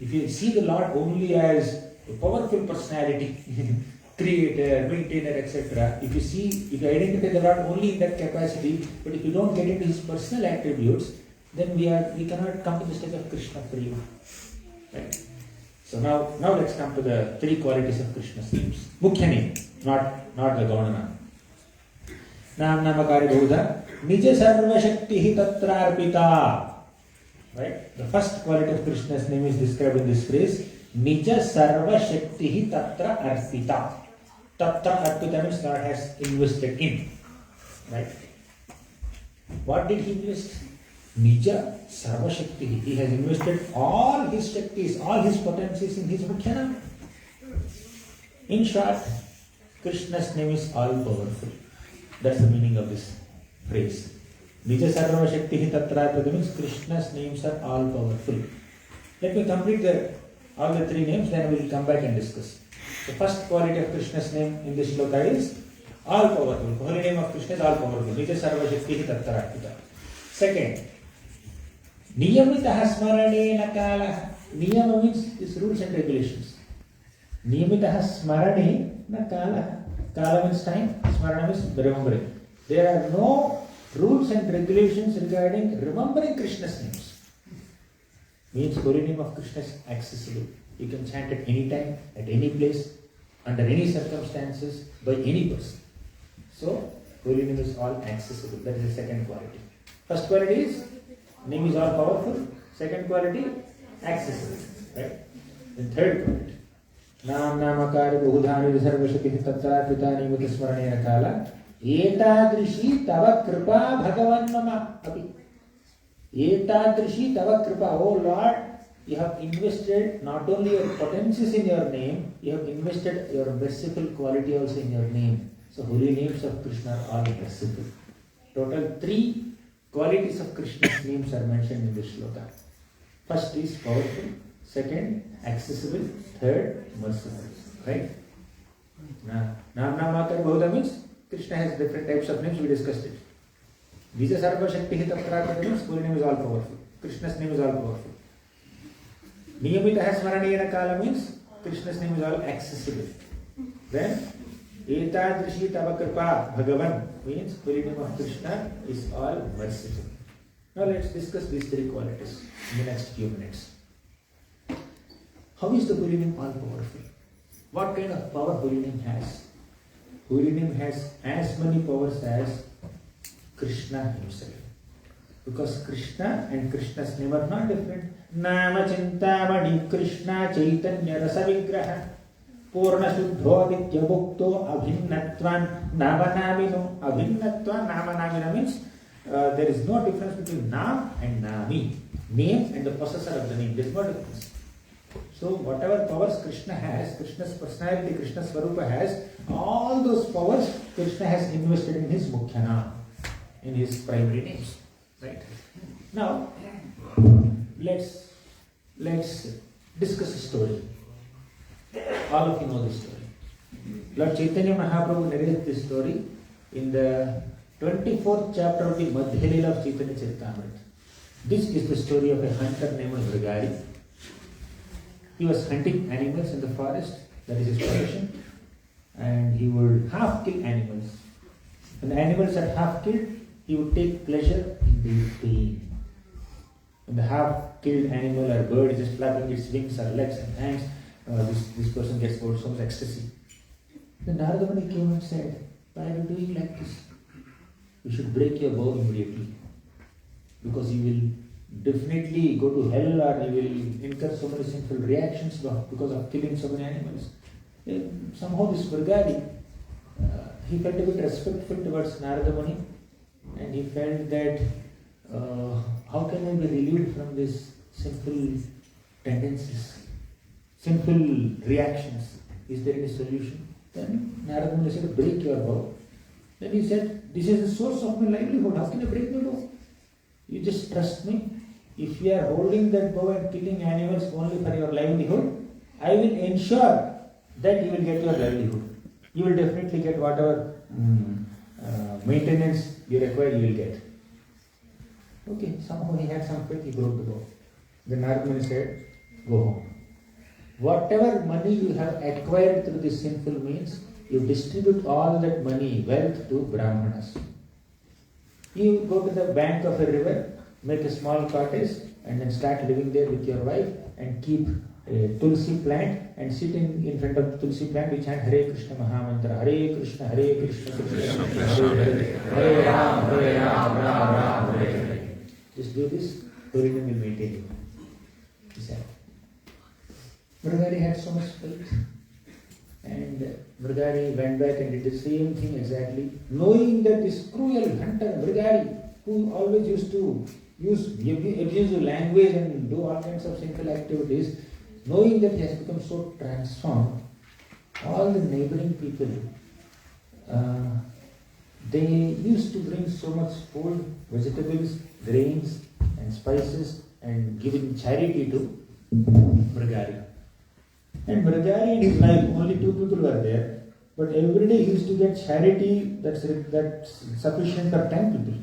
Speaker 1: If you see the Lord only as a powerful personality, creator, maintainer, etc., if you identify the Lord only in that capacity, but if you don't get into his personal attributes, then we cannot come to the state of Krishna Prema. Right? So now let's come to the three qualities of Krishna's names. Mukhya name, not the Gauranga. Nam Namakari Bodha, Nija Sarva Shakti Tatrarpita. Right? The first quality of Krishna's name is described in this phrase, Nija Sarva Shakti Tatra Arpita. Tatra Arpita means God has invested in. Right? What did he invest? Nija Sarva Shakti. He has invested all his Shaktis, all his potencies in his Mukhya. In short, Krishna's name is all powerful. That's the meaning of this phrase. Nija Sarva Shakti Tatra means Krishna's names are all powerful. Let me complete all the three names, then we will come back and discuss. The first quality of Krishna's name in this shloka is all powerful. The holy name of Krishna is all powerful. Nija Sarva Shakti Tatra. Second, Niyamitaha Smarane Nakala. Niyama means these rules and regulations. Niyamitaha Smarane Nakala. Kala means time, Smarana means remembering. There are no rules and regulations regarding remembering Krishna's names. Means holy name of Krishna is accessible. You can chant at any time, at any place, under any circumstances, by any person. So, holy name is all accessible. That is the second quality. First quality is, name is all powerful. Second quality, accessible. Right? Then third quality. Nam Namakari Buhudhani Sarvashati Tatra Pitani Mutasmarane Kala Etadrishi Tava Kripa Bhagavan Mama Api. Etadrishi Tava Kripa. Oh Lord, you have invested not only your potencies in your name, you have invested your merciful quality also in your name. So holy names of Krishna are all merciful. Total three qualities of Krishna's names are mentioned in this shloka. First is powerful. Second, accessible. Third, merciful. Right? Now, Namakar Bahuda means Krishna has different types of names. We discussed it. Nija Sarva Shakti Tatra means holy name is all powerful. Krishna's name is all powerful. Niyamita Smaranena Kala means Krishna's name is all accessible. Then, Etadrishi Tava Kripa Bhagavan means holy name of Krishna is all merciful. Now let's discuss these three qualities in the next few minutes. How is the holy name all powerful? What kind of power holy name has? Holy name has as many powers as Krishna himself. Because Krishna and Krishna's name are not different. Nama Chintamani Krishna Caitanya Rasa Vigraha Purna Shuddhoditya Bhukto Abhinnatvan Namanamino. Abhinnatvan Namanamina means there is no difference between Nam and Nami. Name and the possessor of the name. There is no difference. So whatever powers Krishna has, Krishna's personality, Krishna's Swarupa has, all those powers Krishna has invested in his Mukhyana, in his primary names. Right? Now, let's discuss a story. All of you know this story. Lord Caitanya Mahaprabhu narrates this story in the 24th chapter of the Madhya Leela of Chaitanya Charitamrita. This is the story of a hunter named Vrigari. He was hunting animals in the forest, that is his profession, and he would half kill animals. When the animals are half killed, he would take pleasure in the pain. When the half killed animal or bird is just flapping its wings or legs and hands, this person gets so much ecstasy. Then Narada Muni came and said, "Why are you doing like this? You should break your bow immediately, because you will definitely go to hell, or you will incur so many sinful reactions because of killing so many animals." Somehow this Vrigari, he felt a bit respectful towards Narada Muni, and he felt that how can I be relieved from these sinful tendencies, sinful reactions? Is there any solution? Then Narada Muni said, "Break your bow." Then he said, "This is the source of my livelihood. How can I break my bow? You just trust me. If you are holding that bow and killing animals only for your livelihood, I will ensure that you will get your livelihood. You will definitely get whatever maintenance you require, you will get. Okay, somehow he had some faith, he broke the bow. Then Narad said, go home. Whatever money you have acquired through this sinful means, you distribute all that money, wealth to Brahmanas. You go to the bank of a river, make a small cottage, and then start living there with your wife, and keep a tulsi plant, and sit in front of the tulsi plant, we chant Hare Krishna Mahamantra, Hare Krishna, Krishna Krishna, Hare Hare, Hare Ram, Ram Ram, Hare Hare. Just do this, tourism will maintain you. He said. Mridari had so much faith, and Mridari went back and did the same thing exactly, knowing that this cruel hunter Mridari, who always used to use abusive language and do all kinds of sinful activities, knowing that he has become so transformed, all the neighboring people, they used to bring so much food, vegetables, grains and spices, and give in charity to Mridari. And Mridari and his wife, only 2 people were there, but every day he used to get charity that's sufficient for 10 people,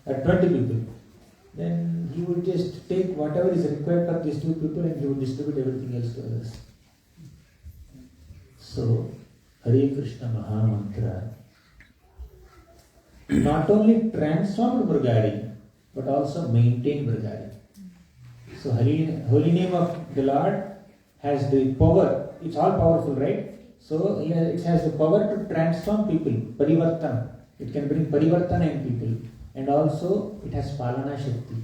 Speaker 1: or 20 people. Then he would just take whatever is required for these 2 people and he would distribute everything else to others. So, Hare Krishna Mahamantra not only transformed Mridari, but also maintained Mridari. So, holy name of the Lord has the power, it's all powerful, right? So it has the power to transform people, parivartana. It can bring parivartana in people. And also it has palana shakti.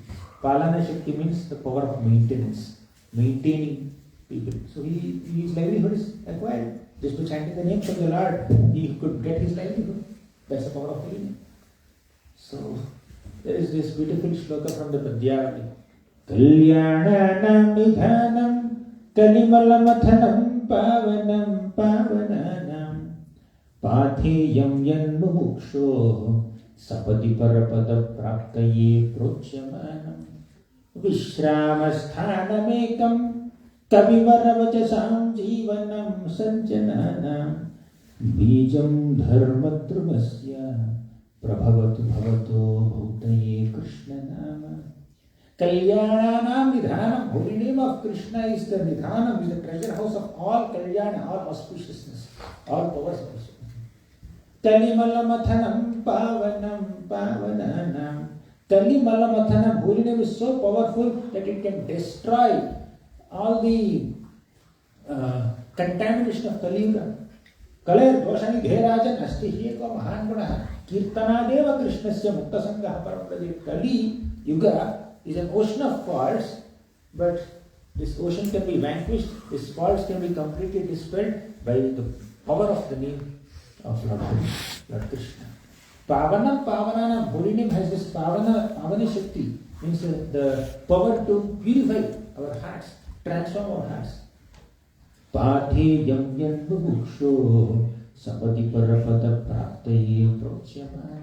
Speaker 1: Palana shakti means the power of maintenance, maintaining people. So his livelihood is acquired. Just by chanting the names of the Lord, he could get his livelihood. That's the power of holy name. So there is this beautiful shloka from the Padyavali. Kalyananam nidhanam Kalimalamathanam pavanam pavananam Patheyam yanmumuksho Sapadi parapada praptaye prochyamanam Vishramasthanamekam Kavivaravachasam jivanam sanjananam Bijam dharmadrumasya Prabhavatu bhavato bhutaye Krishna nama Kalyananam Nidhanam, holy name of Krishna is the Nidhanam, is the treasure house of all Kalyana, all auspiciousness, all powers also. Kalimalamathanam Pavanam Pavananam. Kalimalamathanam, holy name is so powerful that it can destroy all the contamination of Kaliyuga. Kalayar doshani dherajan asti hiyeko mahan gunaha kirtanadeva krishnasya muktasangaha parapraje. Kali Yuga is an ocean of faults, but this ocean can be vanquished, these faults can be completely dispelled by the power of the name of Lord Krishna. Pavanam Pavananam, holy name has this Pavani Shakti, means the power to purify our hearts, transform our hearts. Pathe yam yan bubuksho sapati parapada praptaye prochyamana.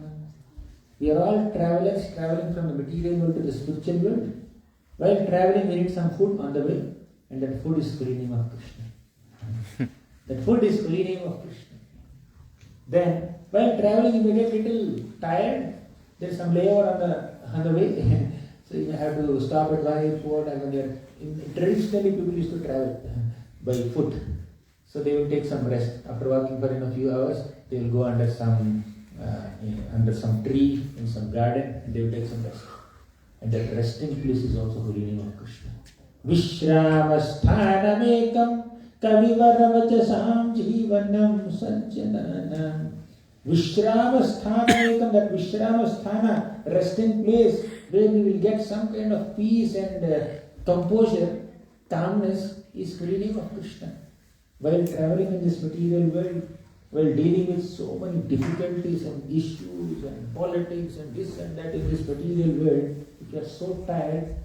Speaker 1: We are all travelers traveling from the material world to the spiritual world. While traveling, we need some food on the way, and that food is holy name of Krishna. That food is holy name of Krishna. Then, while traveling, you may get little tired. There is some layover on the way, so you may have to stop at one airport. And when traditionally, people used to travel by foot, so they will take some rest after walking for a few hours. They will go under some tree in some garden, and they will take some rest. And that resting place is also holy name of Krishna. Vishramasthanamekam kavivaravachasam jivanam sanjananam. Vishramasthanamekam, that Vishramasthana, resting place, where we will get some kind of peace and composure, calmness, is holy name of Krishna. While traveling in this material world, while dealing with so many difficulties and issues and politics and this and that in this material world, if you are so tired,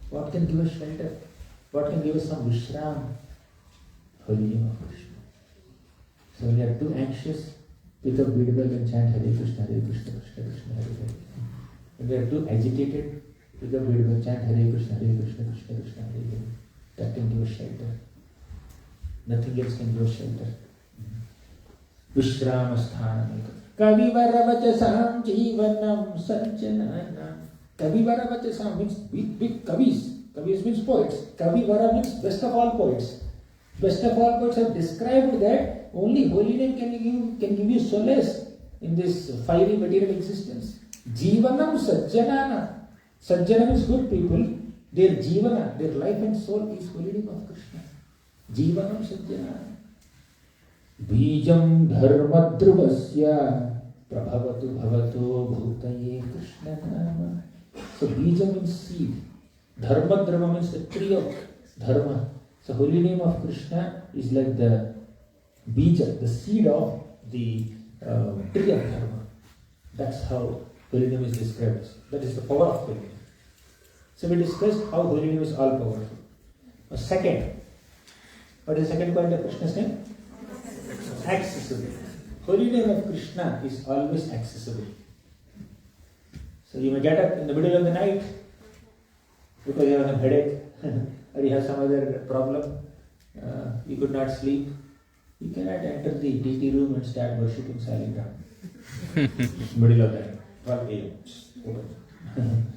Speaker 1: what can give us shelter? What can give us some Vishram? Holy name of Krishna. So when you are too anxious, pick up Bible and chant Hare Krishna, Krishna Krishna, Hare Hare. When you are too agitated, pick up Bible and chant Hare Krishna, Krishna Krishna, Hare Hare. That can give us shelter. Nothing else can give us shelter. Vishramasthana. Kavivaravachasam jivanam sanjananam. Kavivaravachasam means big kavis. Kavis means poets. Kavivara means best of all poets. Best of all poets have described that only holy name can give you solace in this fiery material existence. Jivanam sajjanana. Sajjana means good people. Their jivana, their life and soul is holy name of Krishna. Jivanam sajjanana. Bijam dharma dhruvasya prabhavatu bhavato bhutaye Krishna nama. So bija means seed. Dharma dhruma means the tree of dharma. So holy name of Krishna is like the bija, the seed of the tree of dharma. That's how holy name is described. That is the power of holy name. So we discussed how holy name is all powerful. Second, what is the second point of Krishna's name? Accessible. Holy name of Krishna is always accessible. So you may get up in the middle of the night because you have a headache or you have some other problem, you could not sleep. You cannot enter the DT room and start worshipping Saligram. Middle of the night, 12 a.m.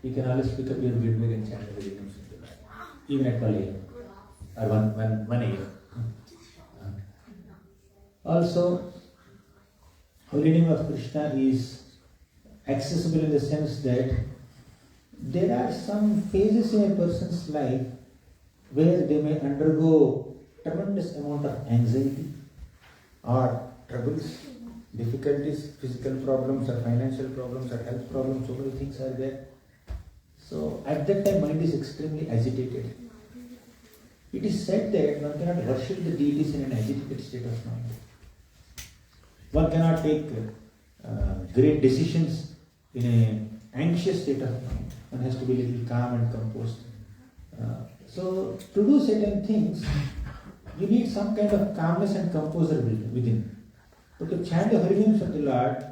Speaker 1: You can always pick up your Gidwig and chant the names of the Lord, even at 12 a.m. or 1 a.m. Also, holy name of Krishna is accessible in the sense that there are some phases in a person's life where they may undergo tremendous amount of anxiety or troubles, difficulties, physical problems or financial problems or health problems, so many things are there. So at that time mind is extremely agitated. It is said that one cannot worship the deities in an agitated state of mind. One cannot take great decisions in an anxious state of mind. One has to be a little calm and composed. So to do certain things, you need some kind of calmness and composure within. But to chant the holy names of the Lord,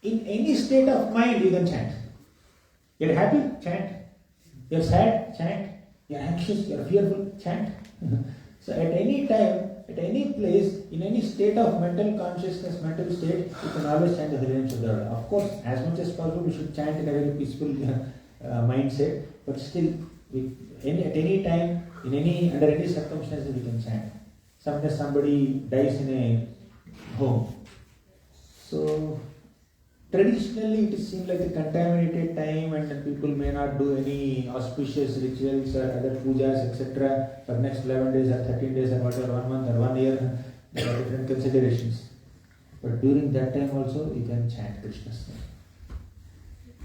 Speaker 1: in any state of mind you can chant. You're happy? Chant. You're sad? Chant. You're anxious? You're fearful? Chant. So at any time, at any place, in any state of mental consciousness, mental state, you can always chant the holy names of the Lord. Of course, as much as possible, we should chant in a very peaceful mindset. But still, at any time, under any circumstances, we can chant. Sometimes somebody dies in a home. So traditionally, it seems like a contaminated time, and people may not do any auspicious rituals or other pujas, etc. for next 11 days or 13 days or whatever, 1 month or 1 year. There are different considerations. But during that time also, you can chant Krishna's name.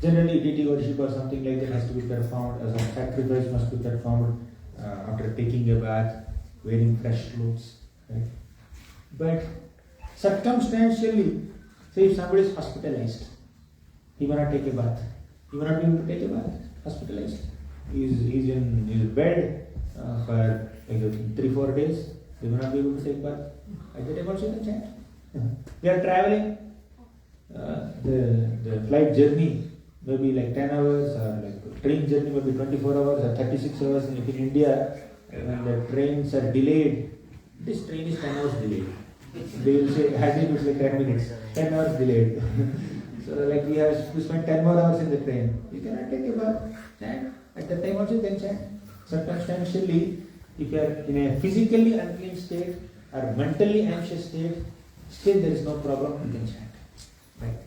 Speaker 1: Generally, deity worship or something like that has to be performed, as a sacrifice must be performed after taking a bath, wearing fresh clothes. Right? But circumstantially, say if somebody is hospitalized, he may not take a bath. He may not be able to take a bath. Hospitalized. He's in his bed for like 3-4 days. He may not be able to take bath. At that time also you can chant. They are traveling. The flight journey may be like 10 hours, or like train journey may be 24 hours or 36 hours. And if in India, when the trains are delayed, this train is 10 hours delayed. They will say, as if it's like 10 minutes, 10 hours delayed. So like we have to spend 10 more hours in the train. You cannot take a bath, chant. At that time also you can chant. Circumstantially, if you are in a physically unclean state or mentally anxious state, still there is no problem, you can chant. Right?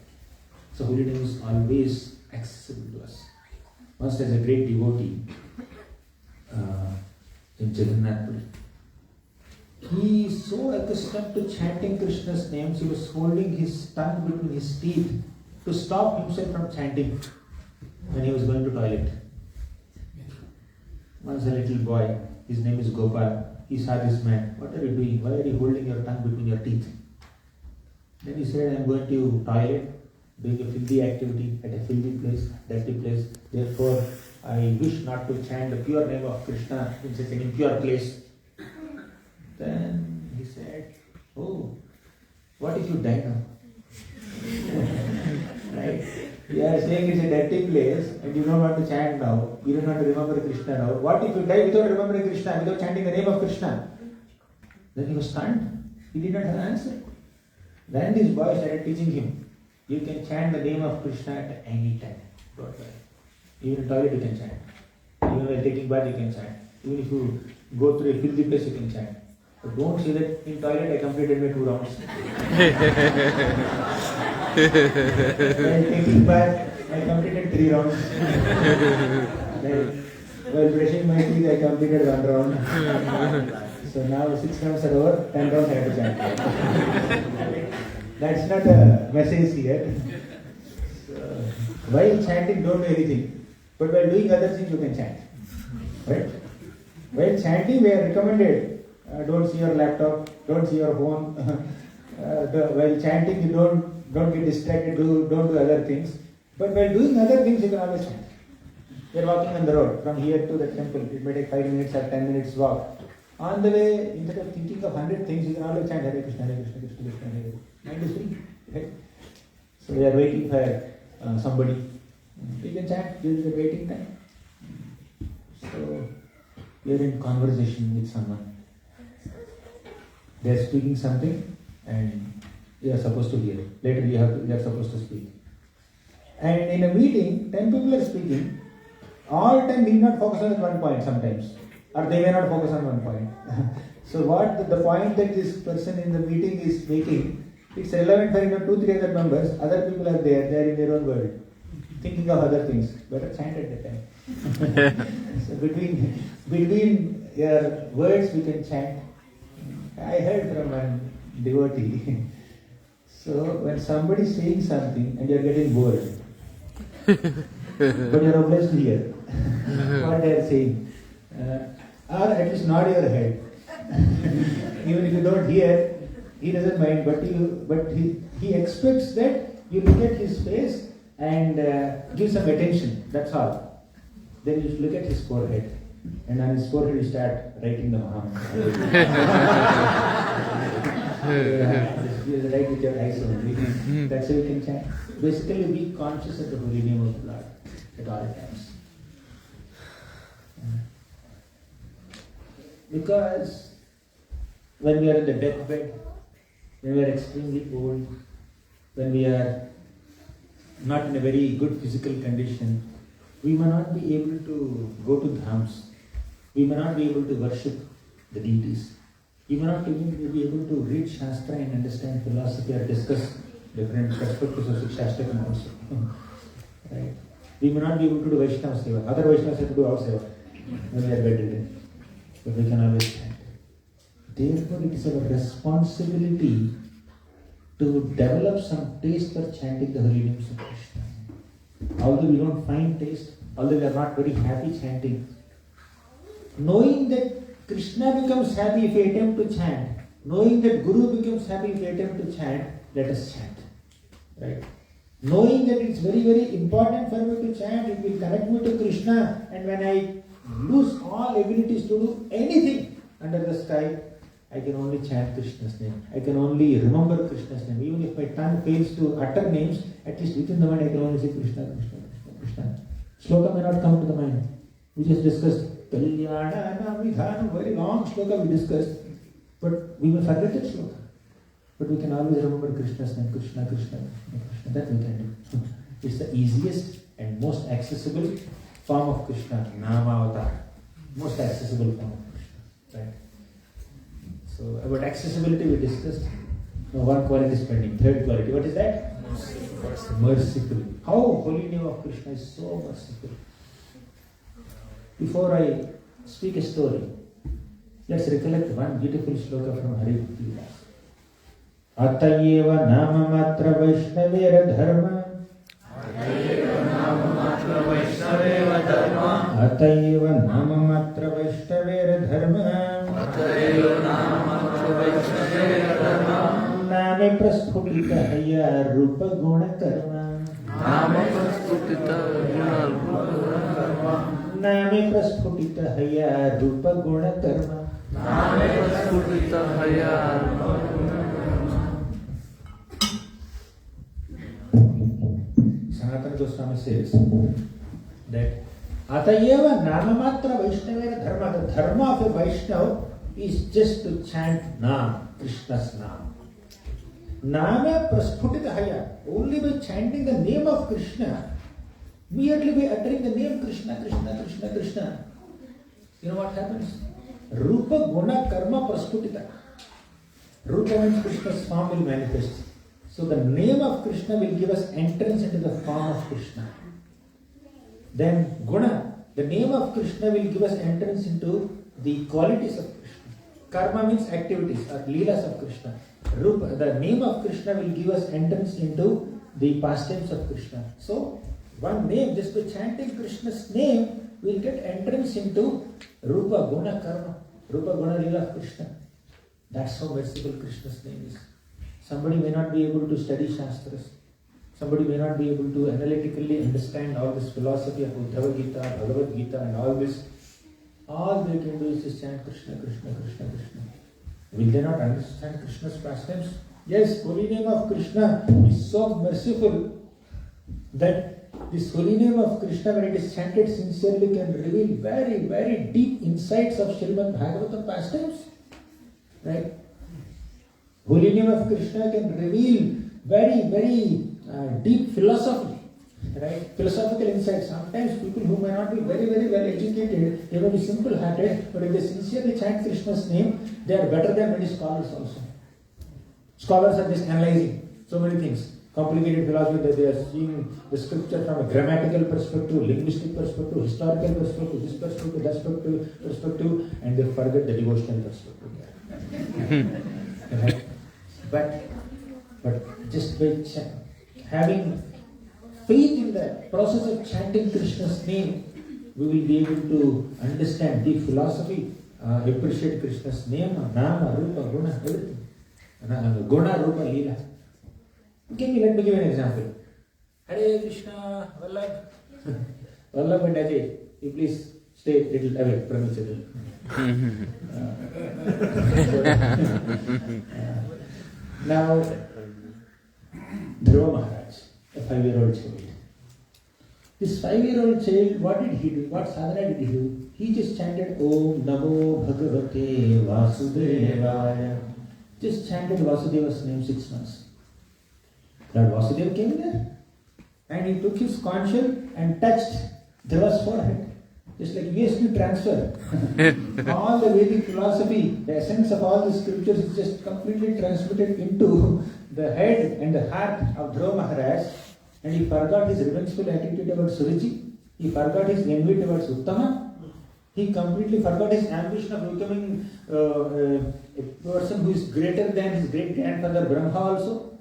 Speaker 1: So holy name is always accessible to us. Once there's a great devotee in Jagannath, he is so accustomed to chanting Krishna's names, he was holding his tongue between his teeth to stop himself from chanting when he was going to toilet. Once a little boy, his name is Gopal, he saw this man. What are you doing? Why are you holding your tongue between your teeth? Then he said, I am going to toilet, doing a filthy activity at a filthy place, dirty place. Therefore, I wish not to chant the pure name of Krishna in such an impure place. Then he said, oh, what if you die now? Right? You are saying it's a dirty place and you don't want to chant now, you don't want to remember Krishna now. What if you die without remembering Krishna, without chanting the name of Krishna? Then he was stunned. He did not have an answer. Then this boy started teaching him, you can chant the name of Krishna at any time. Don't worry. Even in toilet you can chant. Even while taking bath you can chant. Even if you go through a filthy place you can chant. But don't say that in toilet I completed my 2 rounds. While taking bath I completed 3 rounds. While brushing my teeth I completed 1 round. So now 6 rounds are over, 10 rounds I have to chant. That's not a message here. So, while chanting, don't do anything. But while doing other things, you can chant. Right? While chanting, we are recommended. Don't see your laptop, don't see your phone. While chanting, you don't get distracted, don't do other things. But while doing other things, you can always chant. You are walking on the road from here to the temple. It may take 5 minutes or 10 minutes walk. On the way, instead of thinking of 100 things, you can always chant Hare Krishna, Hare Krishna, Krishna Krishna, Hare Hare. Mind is free. Right? So we are waiting for somebody. You can chant during the waiting time. So we are in conversation with someone. They are speaking something and you are supposed to hear. Later you are supposed to speak. And in a meeting, 10 people are speaking. All 10 need not focus on one point sometimes. Or they may not focus on one point. So what the point that this person in the meeting is making, it's relevant for 2-3 other members. Other people are there, they are in their own world, thinking of other things. Better chant at that time. So between your words we can chant. I heard from one devotee. So when somebody is saying something and you are getting bored, but you are obliged to hear what they are saying. Or at least nod your head. Even if you don't hear, he doesn't mind, but he expects that you look at his face and give some attention. That's all. Then you look at his forehead, and on his forehead you start writing the Mahaprabhu. You write with your eyes only. That's how you can chant. Basically, be conscious of the holy name of the Lord at all times. Because when we are in the deathbed, when we are extremely old, when we are not in a very good physical condition, we may not be able to go to dhams. We may not be able to worship the deities. We may not even be able to read Shastra and understand philosophy or discuss different perspectives of Shikshashtakam also. Right? We may not be able to do Vaishnava Seva. Other Vaishnavas have to do our Seva when we are bedridden. But we can always chant. Therefore, it is our responsibility to develop some taste for chanting the holy names of Krishna. Although we don't find taste, although we are not very happy chanting, knowing that Krishna becomes happy if we attempt to chant, knowing that Guru becomes happy if we attempt to chant, let us chant. Right? Knowing that it's very, very important for me to chant, it will connect me to Krishna, and when I lose all abilities to do anything under the sky, I can only chant Krishna's name. I can only remember Krishna's name. Even if my tongue fails to utter names, at least within the mind I can only say Krishna, Krishna, Krishna, Krishna. Shloka may not come to the mind. We just discussed Kalyana Vidhana, very long shloka we discussed. But we may forget that shloka. But we can always remember Krishna's name, Krishna, Krishna, Krishna, Krishna. That we can do. It's the easiest and most accessible form of Krishna, Nama Avatar. Most accessible form of Krishna. Right? So about accessibility we discussed. Now one quality is pending. Third quality. What is that? Merciful. How holy name of Krishna is so merciful. Before I speak a story, let's recollect one beautiful shloka from Hari Bhakti Vilas. Atayeva nama matra vaishnavera dharma. Atayeva nama matra vaishnavera dharma. Atayeva nama matra vaishnavera dharma. Atayeva nama matra vaishnavera dharma. Name prasphutita haya rupa guna karma. Name prasphutita haya rupa karma. Name prasphutita haya rupa guna karma. Name prasphutita haya rupa guna karma. Sanatana Goswami says that Atayeva Namamatra Vaishnavera Dharma. The dharma of a Vaishnava is just to chant Nam, Krishna's Nam. Nama Prasphutitahaya. Only by chanting the name of Krishna, immediately by uttering the name Krishna, Krishna, Krishna, Krishna, you know what happens? Rupa Guna Karma Prasphutita. Rupa means Krishna's form will manifest. So the name of Krishna will give us entrance into the form of Krishna. Then Guna, the name of Krishna will give us entrance into the qualities of Krishna. Karma means activities or leelas of Krishna. Rupa, the name of Krishna will give us entrance into the pastimes of Krishna. So one name, just by chanting Krishna's name, we'll get entrance into Rupa, Guna, Karma, Rupa, Guna, Leela of Krishna. That's how merciful Krishna's name is. Somebody may not be able to study Shastras. Somebody may not be able to analytically understand all this philosophy of Uddhava Gita, Bhagavad Gita and all this. All they can do is just chant Krishna, Krishna, Krishna, Krishna. Will they not understand Krishna's pastimes? Yes, holy name of Krishna is so merciful that this holy name of Krishna, when it is chanted sincerely, can reveal very, very deep insights of Srimad Bhagavatam pastimes. Right? Holy name of Krishna can reveal very, very deep philosophy. Right? Philosophical insights. Sometimes people who may not be very, very well educated, they may be simple-hearted, but if they sincerely chant Krishna's name, they are better than many scholars also. Scholars are just analyzing so many things. Complicated philosophy, that they are seeing the scripture from a grammatical perspective, linguistic perspective, historical perspective, this perspective, that perspective, and they forget the devotional perspective. Right? But just by having faith in the process of chanting Krishna's name, we will be able to understand deep philosophy, appreciate Krishna's name, Nama, Rupa, Guna, everything. Guna, Rupa, Leela. Let me give an example. Hare Krishna, Vallabh. Vallabh and Ajay, you please stay a little away from each other. Now, Dhruva Maharaj, a 5-year-old child. This 5-year-old child, what did he do? What sadhana did he do? He just chanted Om Namo Bhagavate Vasudevaya. Just chanted Vasudeva's name 6 months. Lord Vasudeva came there and he took his conch shell and touched Dhruva's forehead. Just like USB transfer. All the Vedic philosophy, the essence of all the scriptures is just completely transmitted into the head and the heart of Dhruva Maharaj, and he forgot his revengeful attitude towards Suruchi. He forgot his envy towards Uttama. He completely forgot his ambition of becoming a person who is greater than his great-grandfather Brahma also.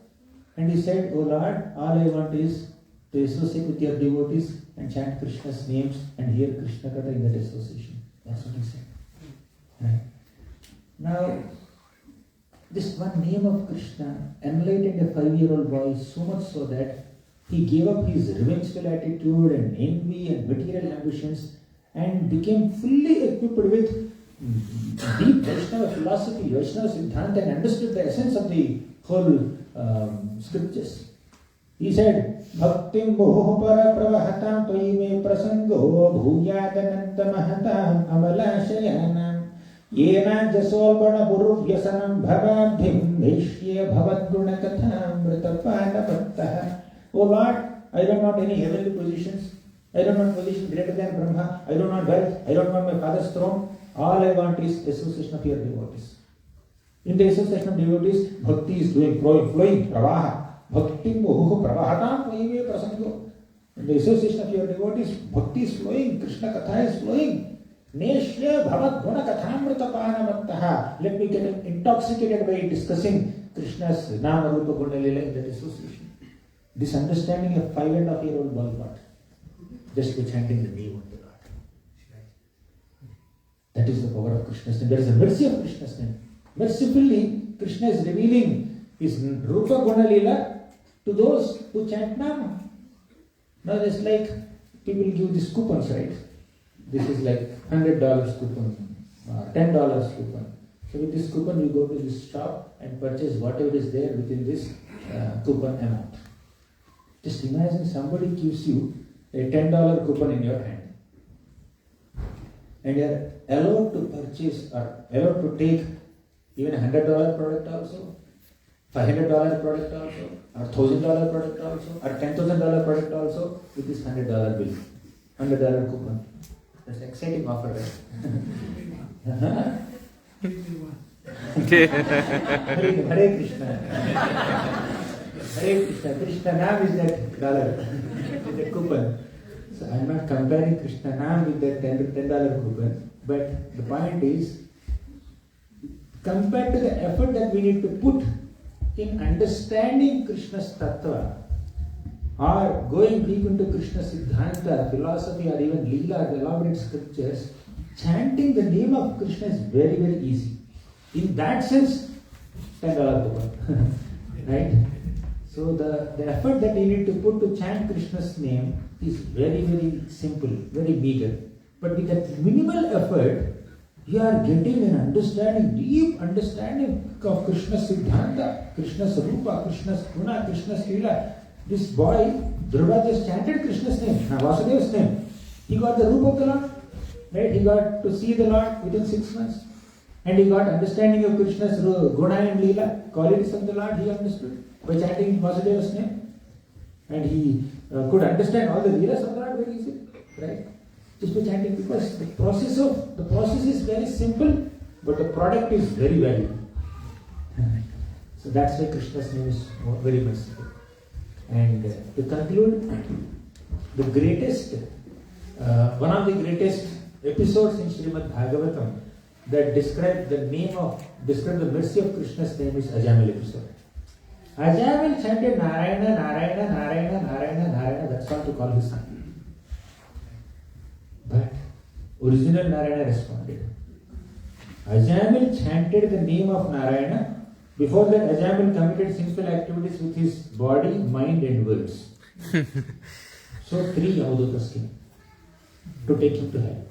Speaker 1: And he said, "Oh Lord, all I want is to associate with your devotees and chant Krishna's names and hear Krishna Katha in that association." That's what he said. Right? Now, this one name of Krishna enlightened a 5-year-old boy so much so that he gave up his revengeful attitude and envy and material ambitions and became fully equipped with deep Vaishnava philosophy, Vaishnava Siddhanta, and understood the essence of the whole scriptures. He said, Bhaktim Moho Para Pravahatam Toyi Me Prasango Bhuyadananta Mahatam Amalashayanam Yena Jasolbana Buru Vyasanam Bhavabhim Vishya Bhavad Guna Katham Vritapana Bhattaha. Oh Lord, I don't want any heavenly positions. I don't want position greater than Brahma. I don't want wealth. I don't want my father's throne. All I want is association of your devotees. In the association of devotees, bhakti is flowing, pravaha. Bhakti mohu pravahatam vaime prasango. In the association of your devotees, bhakti is flowing, Krishna Katha is flowing. Neshya bhavat guna kathamrita panamattaha. Let me get intoxicated by discussing Krishna's Nama Rupa Guna Leela in that association. This understanding a 5.5-year-old boy got just by chanting the name of the Lord. That is the power of Krishna's name. There is a mercy of Krishna's name. Mercifully, Krishna is revealing his Rupa Guna Leela to those who chant Nama. Now it's like people give these coupons, right? This is like $100 coupon, $10 coupon. So with this coupon you go to this shop and purchase whatever is there within this coupon amount. Just imagine somebody gives you a $10 coupon in your hand and you are allowed to purchase or allowed to take even a $100 product also. $500 product also, or $1,000 product also, or $10,000 product also, with this $100 bill, $100 coupon. That's an exciting offer, right? Hare Krishna. Hare Krishna. Krishna Nam is that dollar, with that coupon. So I'm not comparing Krishna Nam with that $10 coupon, but the point is, compared to the effort that we need to put in understanding Krishna's tattva, or going deep into Krishna's Siddhanta, philosophy, or even Leela, the elaborate scriptures, chanting the name of Krishna is very, very easy. In that sense, $10 coupon. Right? So the effort that you need to put to chant Krishna's name is very, very simple, very meager. But with that minimal effort, you are getting an understanding, deep understanding of Krishna's Siddhanta, Krishna's Rupa, Krishna's Guna, Krishna's Leela. This boy, Dhruva, just chanted Krishna's name, Vasudeva's name. He got the Rupa of the Lord, right? He got to see the Lord within 6 months. And he got understanding of Krishna's Guna and Leela, qualities of the Lord, he understood by chanting Vasudeva's name. And he could understand all the Leelas of the Lord very easily, right? Just by chanting, because the process is very simple, but the product is very valuable. So that's why Krishna's name is very merciful. And to conclude, the greatest, one of the greatest episodes in Srimad Bhagavatam that describe the mercy of Krishna's name is Ajamil episode. Ajamil chanted Narayana, Narayana, Narayana, Narayana, Narayana, that's all to call his son. But original Narayana responded. Ajamil chanted the name of Narayana. Before that, Ajamil committed sinful activities with his body, mind and words. So 3 Yamadutas came to take him to hell.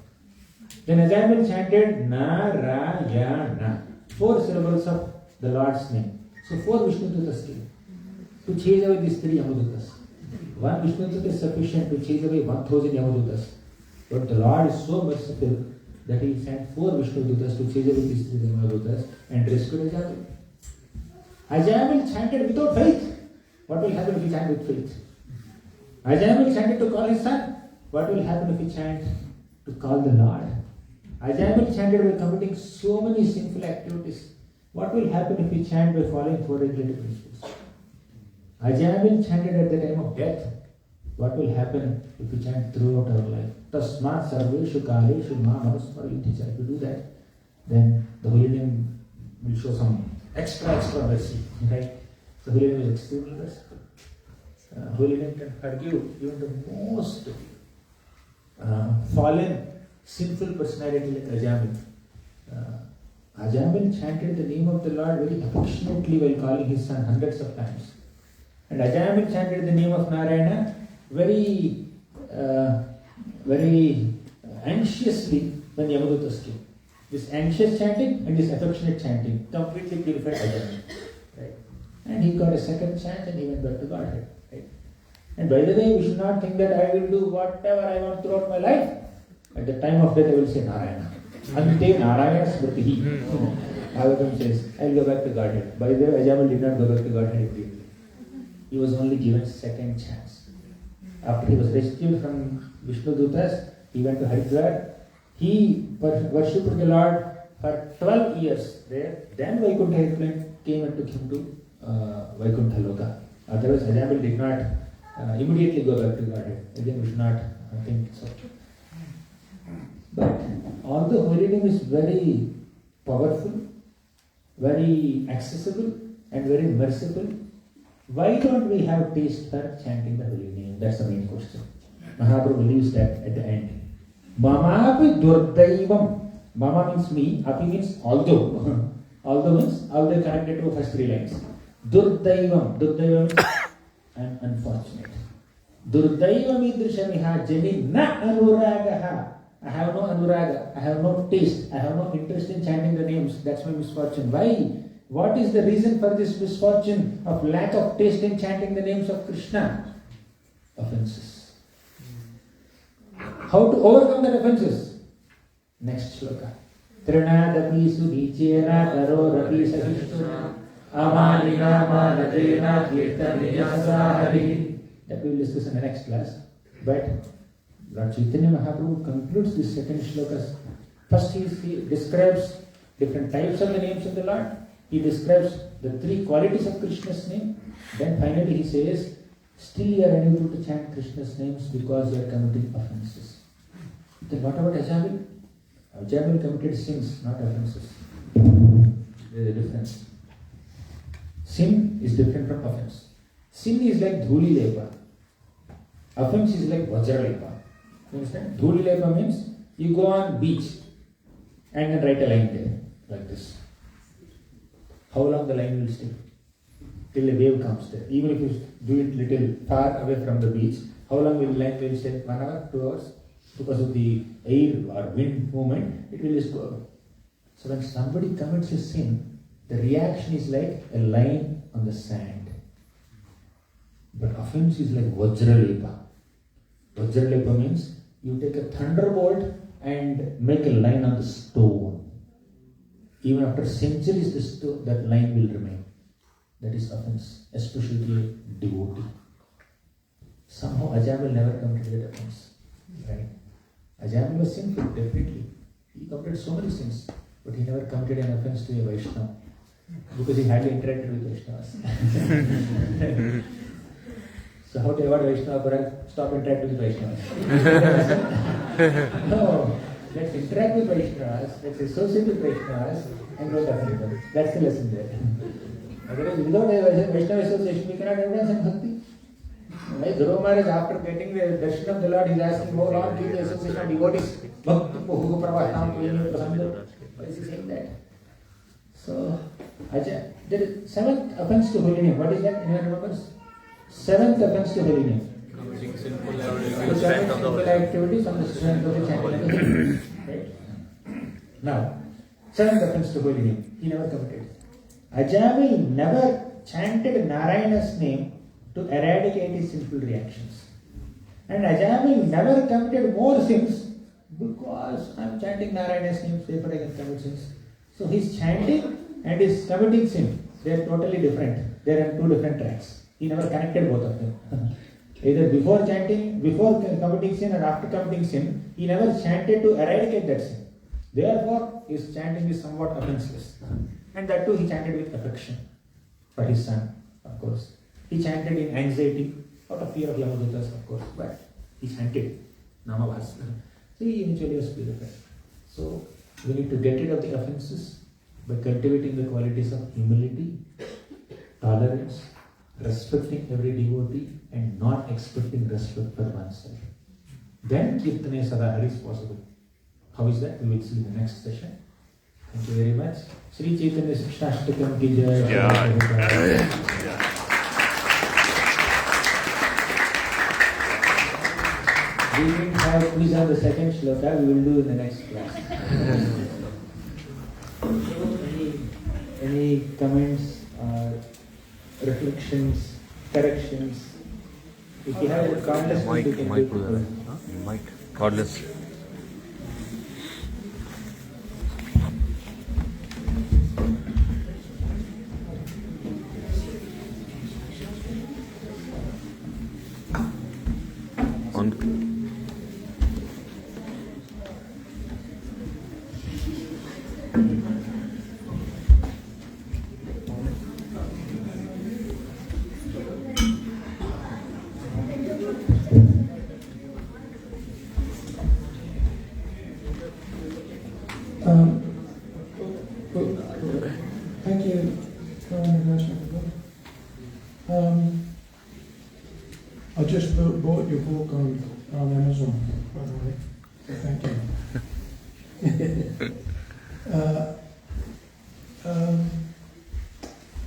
Speaker 1: Then Ajamil chanted Narayana, 4 syllables of the Lord's name. So 4 Vishnudutas came to chase away these 3 Yamadutas. 1 Vishnudut is sufficient to chase away 1,000 Yamadutas. But the Lord is so merciful that he sent 4 Vishnudutas to chase away these 3 Yamadutas and rescued Ajamil. Ajamil chanted without faith. What will happen if he chant with faith? Ajamil chanted to call his son. What will happen if he chant to call the Lord? Ajamil chanted by committing so many sinful activities. What will happen if he chant by following 4 regulative principles? Ajamil chanted at the time of death. What will happen if we chant throughout our life? Tasmat sarveshu kaleshu ma manusmarayuti. If you do that, then the holy name will show some extra mercy, right? So holy name is extremely merciful. Holy name can forgive even the most fallen, sinful personality like Ajamil. Ajamil chanted the name of the Lord very affectionately while calling his son hundreds of times. And Ajamil chanted the name of Narayana very anxiously when Yamadutas came. This anxious chanting and this affectionate chanting completely purified Ajamil. Right? And he got a second chance and he went back to Godhead. Right? And by the way, we should not think that I will do whatever I want throughout my life. At the time of death, I will say Narayana. Ante Narayana Smritihi. Bhagavatam says, I will go back to Godhead. By the way, Ajamil did not go back to Godhead immediately. He was only given second chance. After he was rescued from Vishnudutas, he went to Haridwar. He worshipped the Lord for 12 years there. Then Vaikuntha airplane came and took him to Vaikuntha Loka. Otherwise, Ajamil did not immediately go back to Godhead. Again, we should not think so. But although holy name is very powerful, very accessible, and very merciful, why don't we have taste for chanting the holy name? That's the main question. Mahaprabhu leaves that at the end. Mamapi durdaivam. Mama means me, api means although. Although means although connected to first 3 lines. Durdaivam. Durdaivam means I am unfortunate. Durdaivam idrishamiha jani na anuragaha. I have no anuraga, I have no taste, I have no interest in chanting the names. That's my misfortune. Why? What is the reason for this misfortune of lack of taste in chanting the names of Krishna? Offenses. How to overcome the offenses? Next shloka. Trinadapi sudhichera karo rapi sahishtuna Amalina Maladena Kirtaniya Sahari. That we will discuss in the next class. But Lord Chaitanya Mahaprabhu concludes this second shlokas. First he describes different types of the names of the Lord. He describes the three qualities of Krishna's name. Then finally he says, still you are unable to chant Krishna's names because you are committing offenses. Then what about Ajabil? Ajabil committed sins, not offenses. There is a difference. Sin is different from offense. Sin is like dhuli lepa. Offense is like vajra lepa. You understand? Dhuli lepa means you go on beach and then write a line there, like this. How long the line will stay? Till a wave comes there. Even if you do it little far away from the beach, how long will the line will stay? 1 hour, 2 hours? Because of the air or wind movement, it will just go away. So when somebody commits a sin, the reaction is like a line on the sand. But offense is like vajralepa. Vajralepa means you take a thunderbolt and make a line on the stone. Even after centuries, that line will remain. That is offense, especially to a devotee. Somehow Ajabil never committed that offense. Right? Ajabil was sinful, definitely. He committed so many sins, but he never committed an offense to a Vaishnava. Because he hardly interacted with Vaishnavas. So how to avoid Vaishnava? Stop interacting with Vaishnavas. No. Let's interact with Vaishnavas, let's associate with Vaishnavas and don't offend them. That's the lesson there. Otherwise, without a Vaishnava association, we cannot advance in bhakti. Like Dhruva Maharaj, after getting the darshan of the Lord, he is asking, how long keep the association of devotees? Bhakti Bhuga Pravahtam Puyani Prasanda. Why is he saying that? So, there is 7th offense to holy name. What is that? Anyone remembers? 7th offense to holy name.
Speaker 2: Committing sinful
Speaker 1: activities on the strength of the chanting. Right? Now, 7th offense to holy name. He never committed. Ajabil never chanted Narayana's name to eradicate his sinful reactions. And Ajabil never committed more sins because I am chanting Narayana's name, therefore I can commit sins. So his chanting and his committing sin, they are totally different. They are on 2 different tracks. He never connected both of them. Either before chanting, before committing sin and after committing sin, he never chanted to eradicate that sin. Therefore, his chanting is somewhat offenseless. And that too he chanted with affection for his son, of course. He chanted in anxiety, out of fear of Yamadutas, of course, but he chanted Namabhas. So he eventually was purified. So we need to get rid of the offenses by cultivating the qualities of humility, tolerance, respecting every devotee, and not expecting respect for oneself. Then Kirtane Sadahari is possible. How is that? We will see in the next session. Thank you very much. Sri Caitanya Shikshashtakam ki jai. We didn't have quiz on the second shloka, we will do in the next class. Any comments or reflections, corrections? If you have a contest, you can do it.
Speaker 2: Mic. Cordless. On.
Speaker 7: Thank you for Darshan. I just bought your book on Amazon, by the way, so thank you.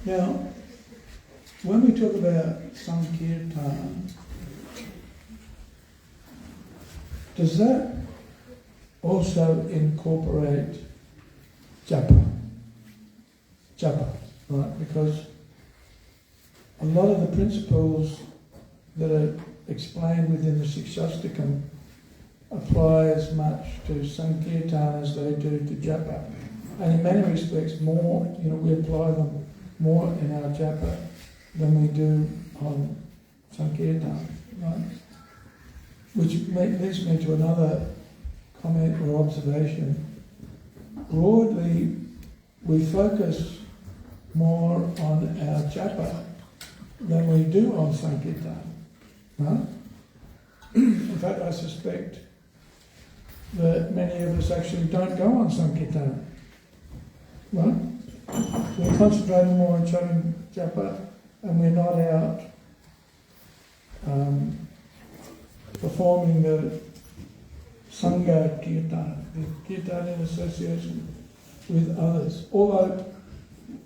Speaker 7: Now, when we talk about Sankirtan, does that also incorporate japa? Japa, right? Because a lot of the principles that are explained within the Shikshashtakam apply as much to Sankirtan as they do to japa. And in many respects more, we apply them more in our japa than we do on Sankirtan, right? Which leads me to another comment or observation. Broadly, we focus more on our japa than we do on Sankirtan. Right? In fact, I suspect that many of us actually don't go on Sankirtan. Right? We're concentrating more on chanting japa and we're not out performing the Sangha Kirtan, the Kirtan in association with others. Although,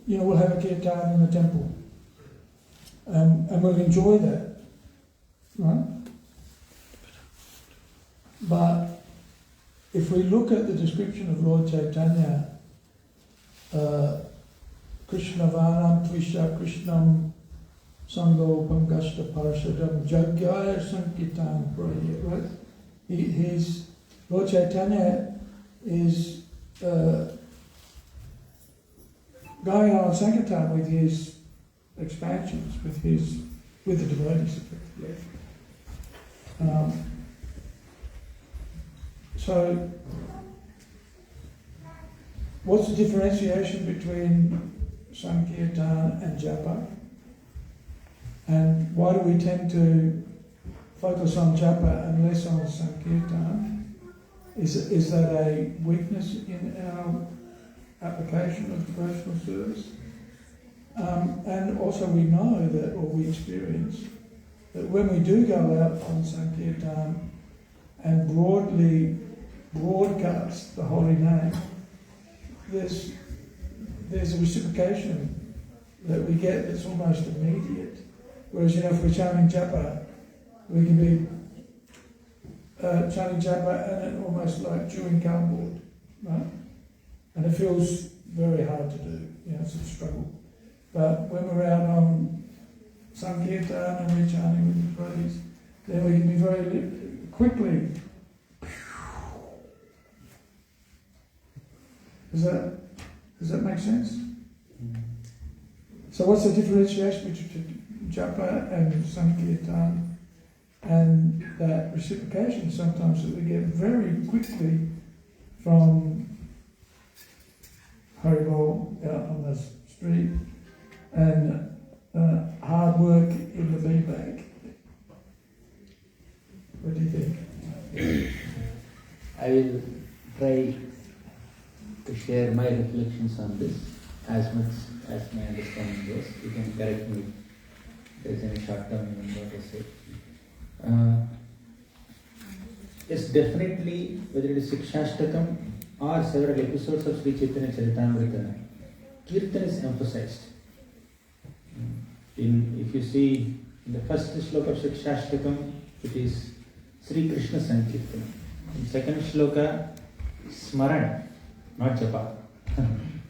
Speaker 7: we'll have a Kirtan in the temple and we'll enjoy that, right? But if we look at the description of Lord Caitanya, Krishna Vanam Tvisha Krishnam Sangho Pangashta Parashadam Jagyaya Sankirtan Praya, right? He's Lord Caitanya is going on Sankirtan with his expansions, with the devotees, effectively. So, what's the differentiation between Sankirtan and Japa? And why do we tend to focus on Japa and less on Sankirtan? Is that a weakness in our application of devotional service? And also we know that, or we experience, that when we do go out on Sankirtan and broadly broadcast the holy name, there's a reciprocation that we get that's almost immediate. Whereas, if we're chanting japa, we can be chanting japa and it almost like chewing cardboard, right? And it feels very hard to do, it's a struggle. But when we're out on Sankirtan and we're chanting with the praise, then we can be very quickly. Does that make sense? So what's the differentiation between japa and Sankirtan and that reciprocation sometimes that we get very quickly from Haribol out on the street and hard work in the bee bag? What do you think?
Speaker 1: I will try to share my reflections on this as much as my understanding goes. You can correct me if there is any short term in what I say. Yes, definitely, whether it is Shikshashtakam or several episodes of Sri Chaitanya Charitamrita, Kirtan is emphasized. If you see in the first shloka of Shikshashtakam, it is Sri Krishna Sankirtanam. In second shloka, Smaran, not Japa.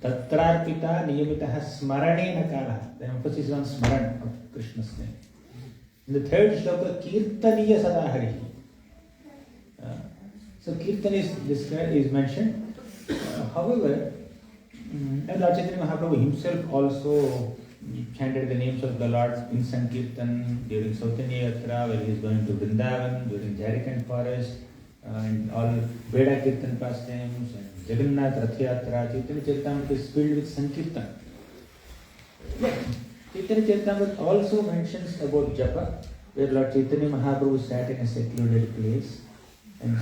Speaker 1: Tatrarpita niyamitaha smarane nakala. The emphasis is on Smaran of Krishna's name. In the third shloka, Kirtaniya Sadahari. So Kirtan is mentioned. However, and Lord Chaitanya Mahaprabhu himself also chanted the names of the Lord in Sankirtan during Caitanya Yatra, when he is going to Vrindavan, during Jharkhand forest, and all Veda Kirtan pastimes, and Jagannath Rath Yatra. Chaitanya Charitamrita is filled with Sankirtan. Chaitanya Charitamrita also mentions about Japa, where Lord Chaitanya Mahaprabhu sat in a secluded place and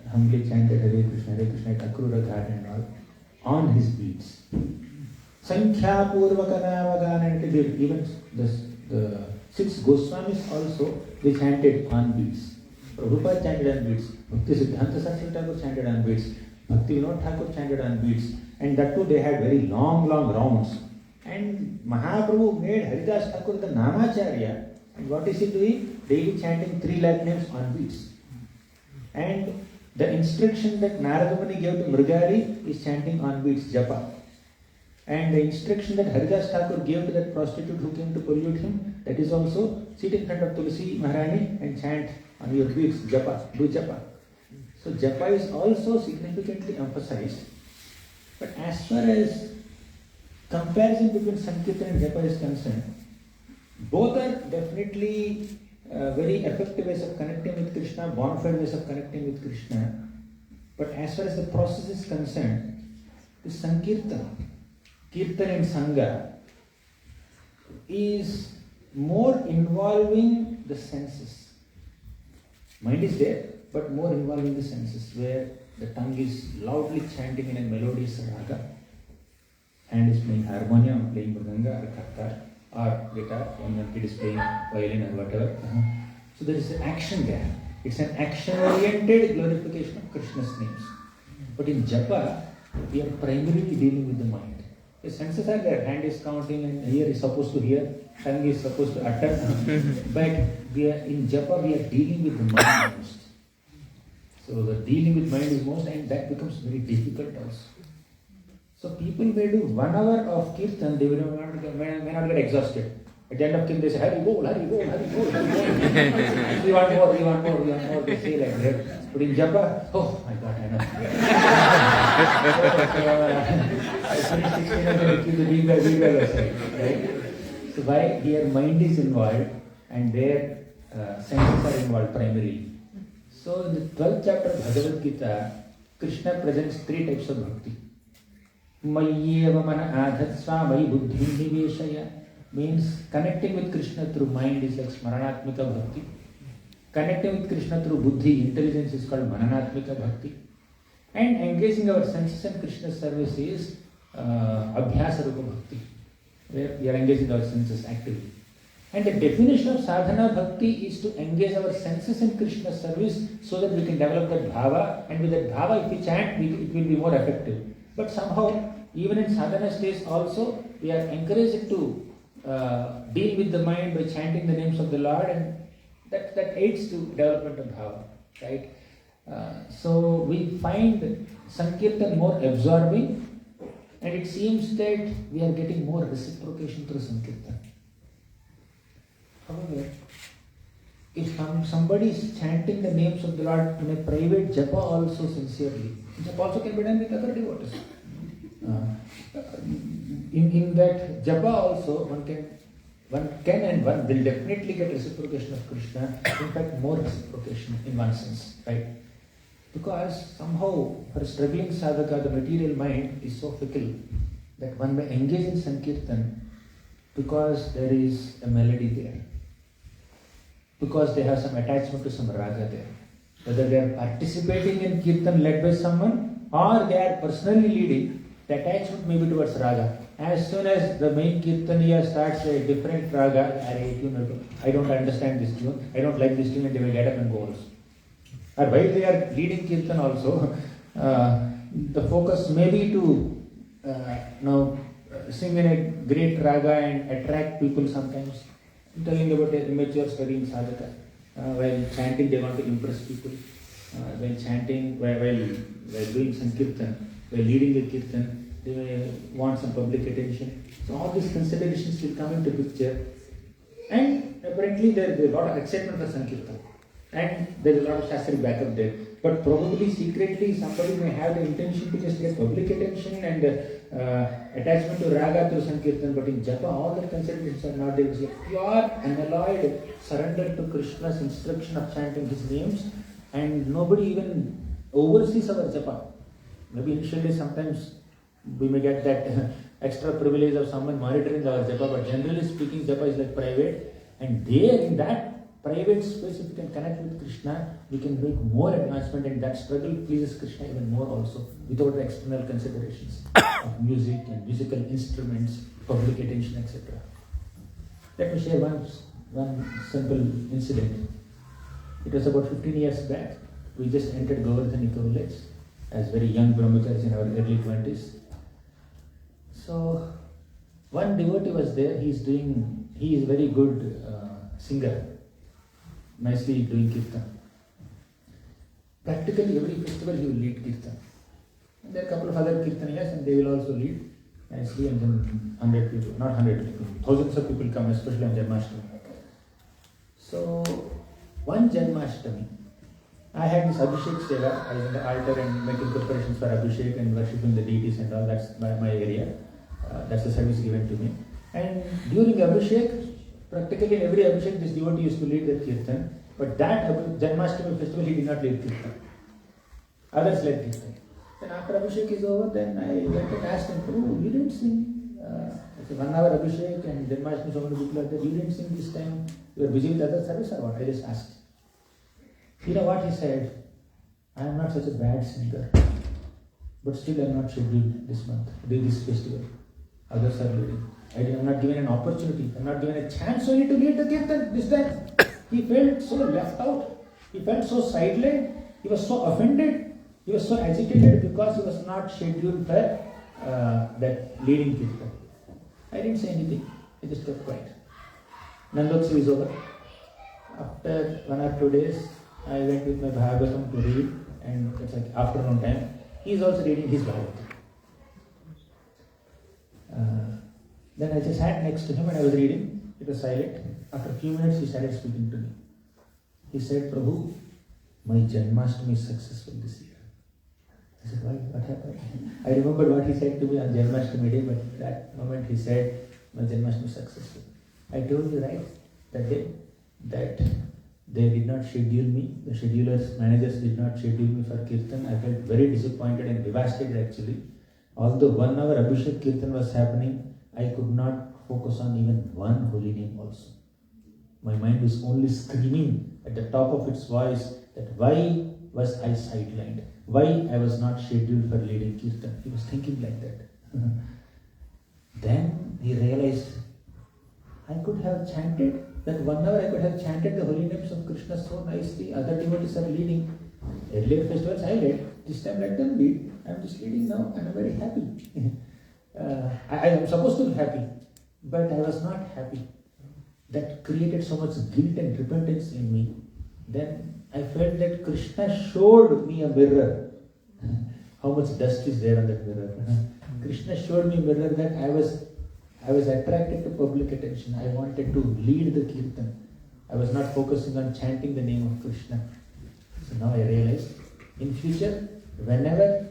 Speaker 1: humbly chanted Hare Krishna at Akrura Ghat and all, on his beats. Sankhya Purvaka Navagana, even the 6 Goswamis also, they chanted on beats. Prabhupada chanted on beats. Bhakti Siddhanta Saraswati Thakur chanted on beats. Bhakti Vinod Thakur chanted on beats. And that too, they had very long rounds. And Mahaprabhu made Haridas Thakur the Namacharya. And what is he doing? Daily chanting 3 lakh names on beats. And the instruction that Narada Muni gave to Mrigari is chanting on beats, japa. And the instruction that Haridas Thakur gave to that prostitute who came to pollute him, that is also sit in front of Tulsi Maharani and chant on your beats, japa, do japa. So japa is also significantly emphasized. But as far as comparison between Sankirtan and Japa is concerned, both are definitely very effective ways of connecting with Krishna, bona fide ways of connecting with Krishna. But as far as the process is concerned, the Sankirtan, Kirtan and Sangha is more involving the senses. Mind is there, but more involving the senses, where the tongue is loudly chanting in a melodious raga, hand is playing harmonium, playing Gauranga or Kartar or guitar, when kid is playing violin or whatever. So there is an action there. It's an action-oriented glorification of Krishna's names. But in Japa, we are primarily dealing with the mind. The senses are there, hand is counting and ear is supposed to hear, tongue is supposed to utter. But in Japa, we are dealing with the mind most. So the dealing with mind is most, and that becomes very difficult also. So people may do 1 hour of Kirtan, they may not get exhausted. At the end of Kirtan, they say, Hari Bol, Hari Bol, Hari Bol, Hari Bol. We want more, we want more, we want more. They say like that. But in Japa, oh my God, I know. I finished 16 and I keep the big aside, right? So why here mind is involved and their senses are involved primarily. So in the 12th chapter of Bhagavad Gita, Krishna presents 3 types of bhakti. Mayyeva mana adhatsva mayi buddhim niveshaya means connecting with Krishna through mind is like smaranatmika bhakti. Connecting with Krishna through buddhi, intelligence, is called mananatmika bhakti. And engaging our senses in Krishna's service is abhyasa rupa bhakti, where we are engaging our senses actively. And the definition of sadhana bhakti is to engage our senses in Krishna's service so that we can develop that bhava, and with that bhava, if we chant, it will be more effective. But somehow, even in sadhana stage also, we are encouraged to deal with the mind by chanting the names of the Lord, and that aids to development of bhava, right? So we find Sankirtan more absorbing, and it seems that we are getting more reciprocation through Sankirtan. However, if somebody is chanting the names of the Lord in a private japa also sincerely, japa also can be done with other devotees. In that japa also, one can and one will definitely get reciprocation of Krishna, in fact more reciprocation in one sense, right? Because somehow for a struggling sadhaka, the material mind is so fickle that one may engage in Sankirtan because there is a melody there, because they have some attachment to some raga there. Whether they are participating in Kirtan led by someone or they are personally leading, the attachment may be towards raga. As soon as the main Kirtaniya starts a different raga, I don't understand this tune, I don't like this tune, and they will get up and go also. Or while they are leading Kirtan also, the focus may be to sing in a great raga and attract people sometimes. I'm telling about an immature studying sadhaka. While chanting, they want to impress people. While chanting, while doing Sankirtan, while leading the Kirtan, they may want some public attention. So all these considerations will come into picture. And apparently there is a lot of excitement for Sankirtan. And there is a lot of Shastri backup there. But probably secretly somebody may have the intention to just get public attention and attachment to raga through Sankirtan. But in Japa, all the considerations are not there. It's like pure, unalloyed surrender to Krishna's instruction of chanting his names. And nobody even oversees our Japa. Maybe initially sometimes we may get that extra privilege of someone monitoring our Japa. But generally speaking, Japa is like private. And there in that private space, if we can connect with Krishna, we can make more advancement, and that struggle pleases Krishna even more also, without the external considerations of music and musical instruments, public attention, etc. Let me share one simple incident. It was about 15 years back. We just entered Govardhani village as very young brahmacharis in our early 20s. So one devotee was there. He is very good singer. Nicely doing Kirtan. Practically every festival he will lead Kirtan. And there are a couple of other Kirtaniyas and they will also lead nicely, and then 100 people, not 100 people, thousands of people come, especially on Janmashtami. So one Janmashtami, I had this Abhishek Seva. I was in the altar and making preparations for Abhishek and worshipping the deities and all. That's my area. That's the service given to me. And during Abhishek, practically in every Abhishek, this devotee used to lead the Kirtan. But that Janmashtami festival, he did not lead Kirtan. Others led Kirtan. Then after Abhishek is over, then I went and asked him, Prabhu, you didn't sing. It's a 1 hour Abhishek and Janmashtami, so many people are there. You didn't sing this time. You were busy with other service or what? I just asked. You know what he said? I am not such a bad singer. But still I am not scheduled this month, this festival. Others are leading. I am not given an opportunity. I am not given a chance only to lead the Kirtan this time. He felt so left out. He felt so sidelined. He was so offended. He was so agitated because he was not scheduled for that leading Kirtan. I didn't say anything. I just kept quiet. Nandotsav is over. After 1 or 2 days, I went with my Bhagavatam to read, and it's like afternoon time. He is also reading his Bhagavatam. Then I just sat next to him and I was reading. It was silent. After a few minutes, he started speaking to me. He said, Prabhu, my Janmashtami is successful this year. I said, why? What happened? I remember what he said to me on Janmashtami day, but that moment he said, my Janmashtami is successful. I told you, right, that day, that they did not schedule me. The schedulers, managers did not schedule me for Kirtan. I felt very disappointed and devastated actually. Although 1 hour Abhishek Kirtan was happening, I could not focus on even one holy name also. My mind was only screaming at the top of its voice that why was I sidelined? Why I was not scheduled for leading Kirtan? He was thinking like that. Then he realized, I could have chanted, that 1 hour I could have chanted the holy names of Krishna so nicely. Other devotees are leading. Earlier festivals I led, this time let them lead. I am just leading now and I am very happy. I am supposed to be happy, but I was not happy. That created so much guilt and repentance in me. Then I felt that Krishna showed me a mirror. How much dust is there on that mirror. Krishna showed me a mirror that I was attracted to public attention. I wanted to lead the Kirtan. I was not focusing on chanting the name of Krishna. So now I realized, in future, whenever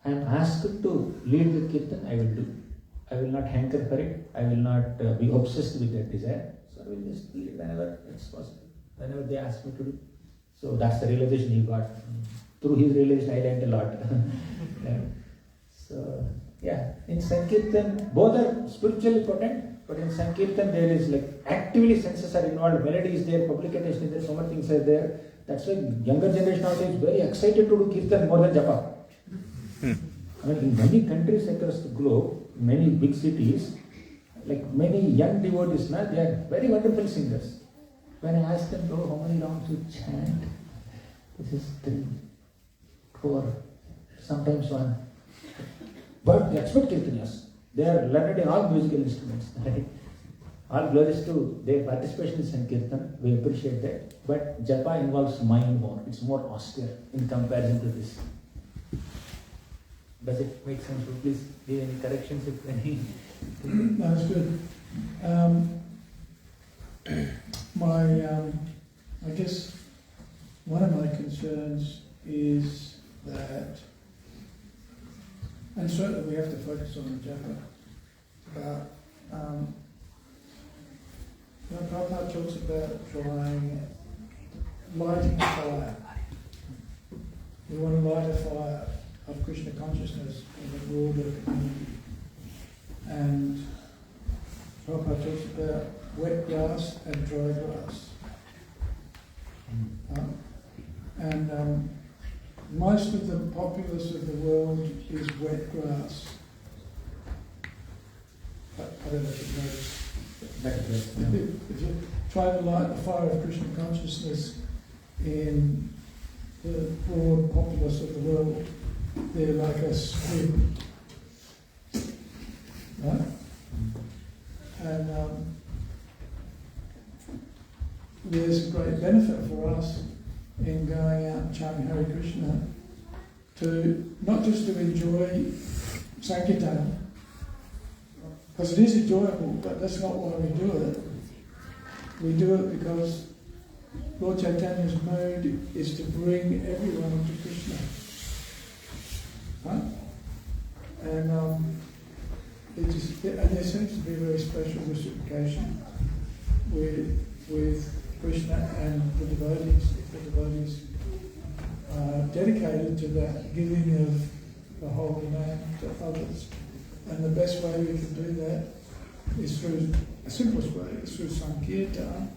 Speaker 1: I am asked to lead the Kirtan, I will do. I will not hanker for it. I will not be obsessed with that desire. So I will just lead whenever it's possible. Whenever they ask me to do. So that's the realization he got. Through his realization, I learned a lot. Yeah. So, yeah, in Sankirtan, both are spiritually potent, but in Sankirtan there is like actively senses are involved, melody is there, public attention is there, so many things are there. That's why younger generation nowadays is very excited to do Kirtan more than Japa. I mean, in many countries across the globe, many big cities, like many young devotees, they are very wonderful singers. When I ask them, how many rounds you chant? This is 3, 4, sometimes 1. But they expert Kirtanyas. They are learned in all musical instruments. Right? All glories to their participation in Sankirtan. We appreciate that. But Japa involves mind more. It's more austere in comparison to this. Does it make sense? Please give any corrections if any.
Speaker 7: That's good. I guess one of my concerns is that, and certainly we have to focus on the japa, about, Prabhupada talks about lighting a fire. We want to light a fire of Krishna consciousness in the broader community. And Prabhupada talks about wet grass and dry grass. Most of the populace of the world is wet grass. I don't know if you noticed. If you try to light the fire of Krishna consciousness in the broad populace of the world, they're like a squid. Right? And there's a great benefit for us in going out and chanting Hare Krishna, to not just to enjoy Sankirtan, because it is enjoyable, but that's not why we do it. We do it because Lord Chaitanya's mood is to bring everyone to Krishna. Right? And and there seems to be a very special reciprocation with Krishna and the devotees. If the devotees are dedicated to that giving of the holy name to others, and the best way we can do that is through, the simplest way is through Sankirtan,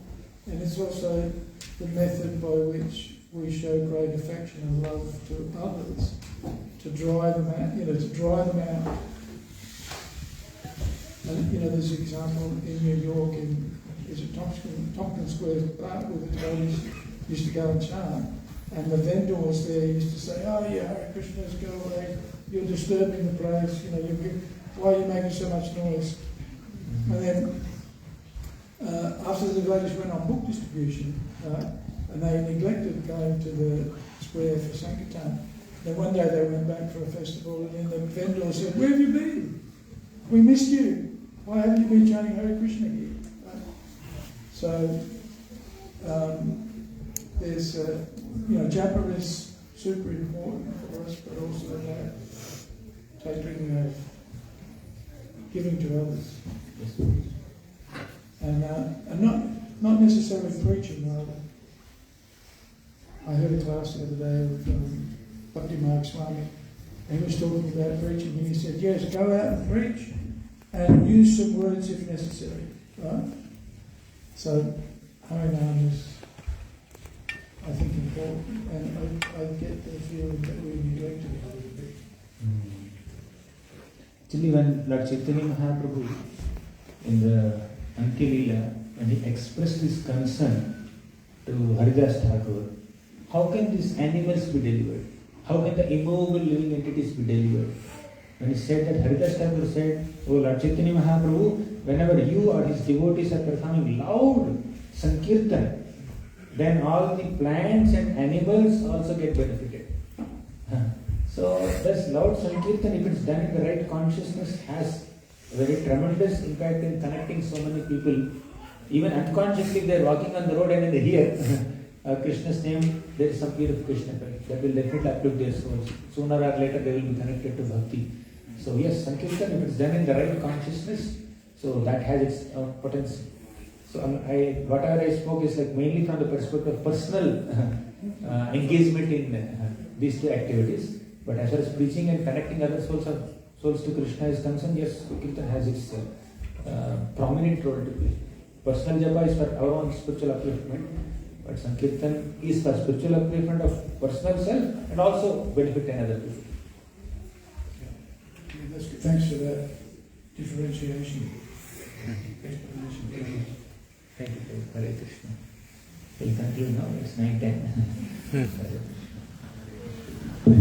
Speaker 7: and it's also the method by which we show great affection and love to others, to dry them out, to dry them out. And, there's an example in New York, Tompkins Square Park, where the devotees used to go and chant, and the vendors there used to say, "Oh yeah, Hare Krishnas, go away, you're disturbing the place, why are you making so much noise?" And then, after the devotees went on book distribution, and they neglected going to the square for Sankirtan, then one day they went back for a festival, and then the vendor said, "Where have you been? We missed you. Why haven't you been chanting Hare Krishna here?" Right? So, there's, japa is super important for us, but also taking giving to others. And not necessarily preaching, rather. I heard a class the other day of Bhakti Marg Swami, and he was talking about preaching, and he said, yes, go out and preach, and use some words if necessary, right? So, Harinam is, I think, important, and I get the feeling that we neglect it a little bit.
Speaker 1: Actually, when Lord Chaitanya Mahaprabhu, in the Ankilila, when he expressed his concern to Haridas Thakur, how can these animals be delivered? How can the immovable living entities be delivered? When he said that, Haridas Thakur said, "Oh Lord Chaitanya Mahaprabhu, whenever you or his devotees are performing loud Sankirtan, then all the plants and animals also get benefited." So this loud Sankirtan, if it's done in the right consciousness, has a very tremendous impact in connecting so many people. Even unconsciously, if they are walking on the road and they hear Krishna's name, there is some purification that will definitely uplift their souls. Sooner or later, they will be connected to bhakti. So yes, Sankirtan, if it's done in the right consciousness, so that has its potential. So whatever I spoke is like mainly from the perspective of personal engagement in these two activities. But as far as preaching and connecting other souls to Krishna is concerned, yes, Sankirtan has its prominent role to play. Personal japa is for our own spiritual upliftment, but Sankirtan is for spiritual upliftment of personal self and also benefit another people.
Speaker 7: Yeah, that's good. Thanks for that differentiation.
Speaker 1: Thank you, Hare Krishna. We'll conclude now, it's 9:10.